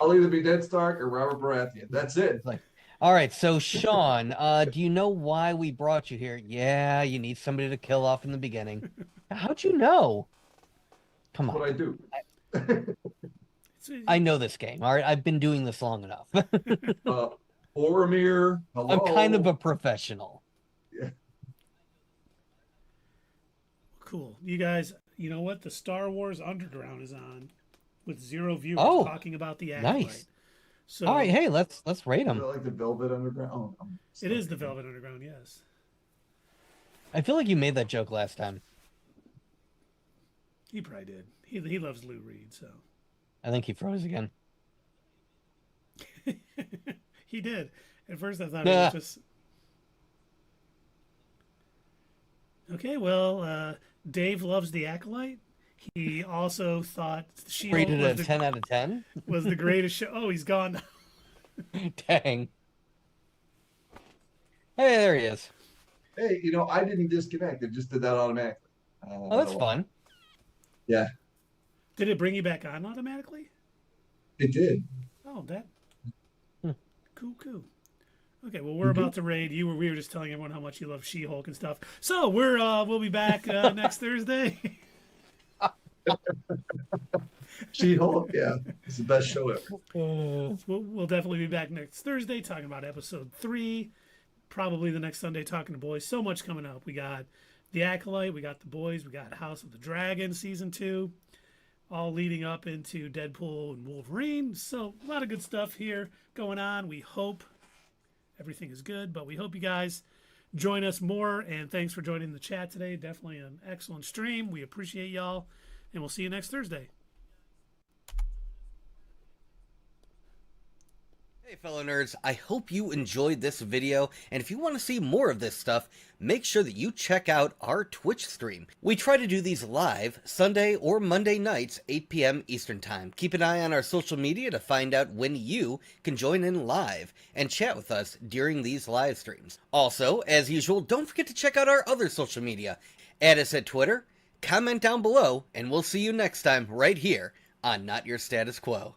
I'll either be Ned Stark or Robert Baratheon. That's it. Like, all right, so Sean, do you know why we brought you here? Yeah, you need somebody to kill off in the beginning. How'd you know? Come That's what I on. do. I know this game. All right, I've been doing this long enough. Boromir, hello. I'm kind of a professional. Yeah. Cool. You guys, you know what? The Star Wars Underground is on with 0 viewers Oh, talking about the Acolyte. nice. So All right, hey, let's rate Is them. it like the Velvet Underground? Oh, it is the Velvet Underground, yes. I feel like you made that joke last time. He probably did. He loves Lou Reed, so I think he froze again. he did. At first, I thought it was just okay. Well, Dave loves the Acolyte. He also thought She-Hulk Rated was a 10 out of 10? was the greatest show. Oh, he's gone. Dang. Hey, there he is. Hey, I didn't disconnect. It just did that automatically. Oh, that's fun. Yeah, Did it bring you back on automatically? it did. Oh, that cool. Okay, well, we're about to raid. We were just telling everyone how much you love She-Hulk and stuff. So we'll be back next Thursday. She-Hulk, yeah, it's the best show ever. We'll definitely be back next Thursday talking about episode 3. Probably the next Sunday talking to boys. So much coming up. We got The Acolyte, we got The Boys, we got House of the Dragon season 2, all leading up into Deadpool and Wolverine. So a lot of good stuff here going on. We hope everything is good, but we hope you guys join us more. And thanks for joining the chat today. Definitely an excellent stream. We appreciate y'all, and we'll see you next Thursday. Hey fellow nerds, I hope you enjoyed this video, and if you want to see more of this stuff, make sure that you check out our Twitch stream. We try to do these live Sunday or Monday nights, 8 p.m. Eastern Time. Keep an eye on our social media to find out when you can join in live and chat with us during these live streams. Also, as usual, don't forget to check out our other social media. Add us at Twitter, comment down below, and we'll see you next time right here on Not Your Status Quo.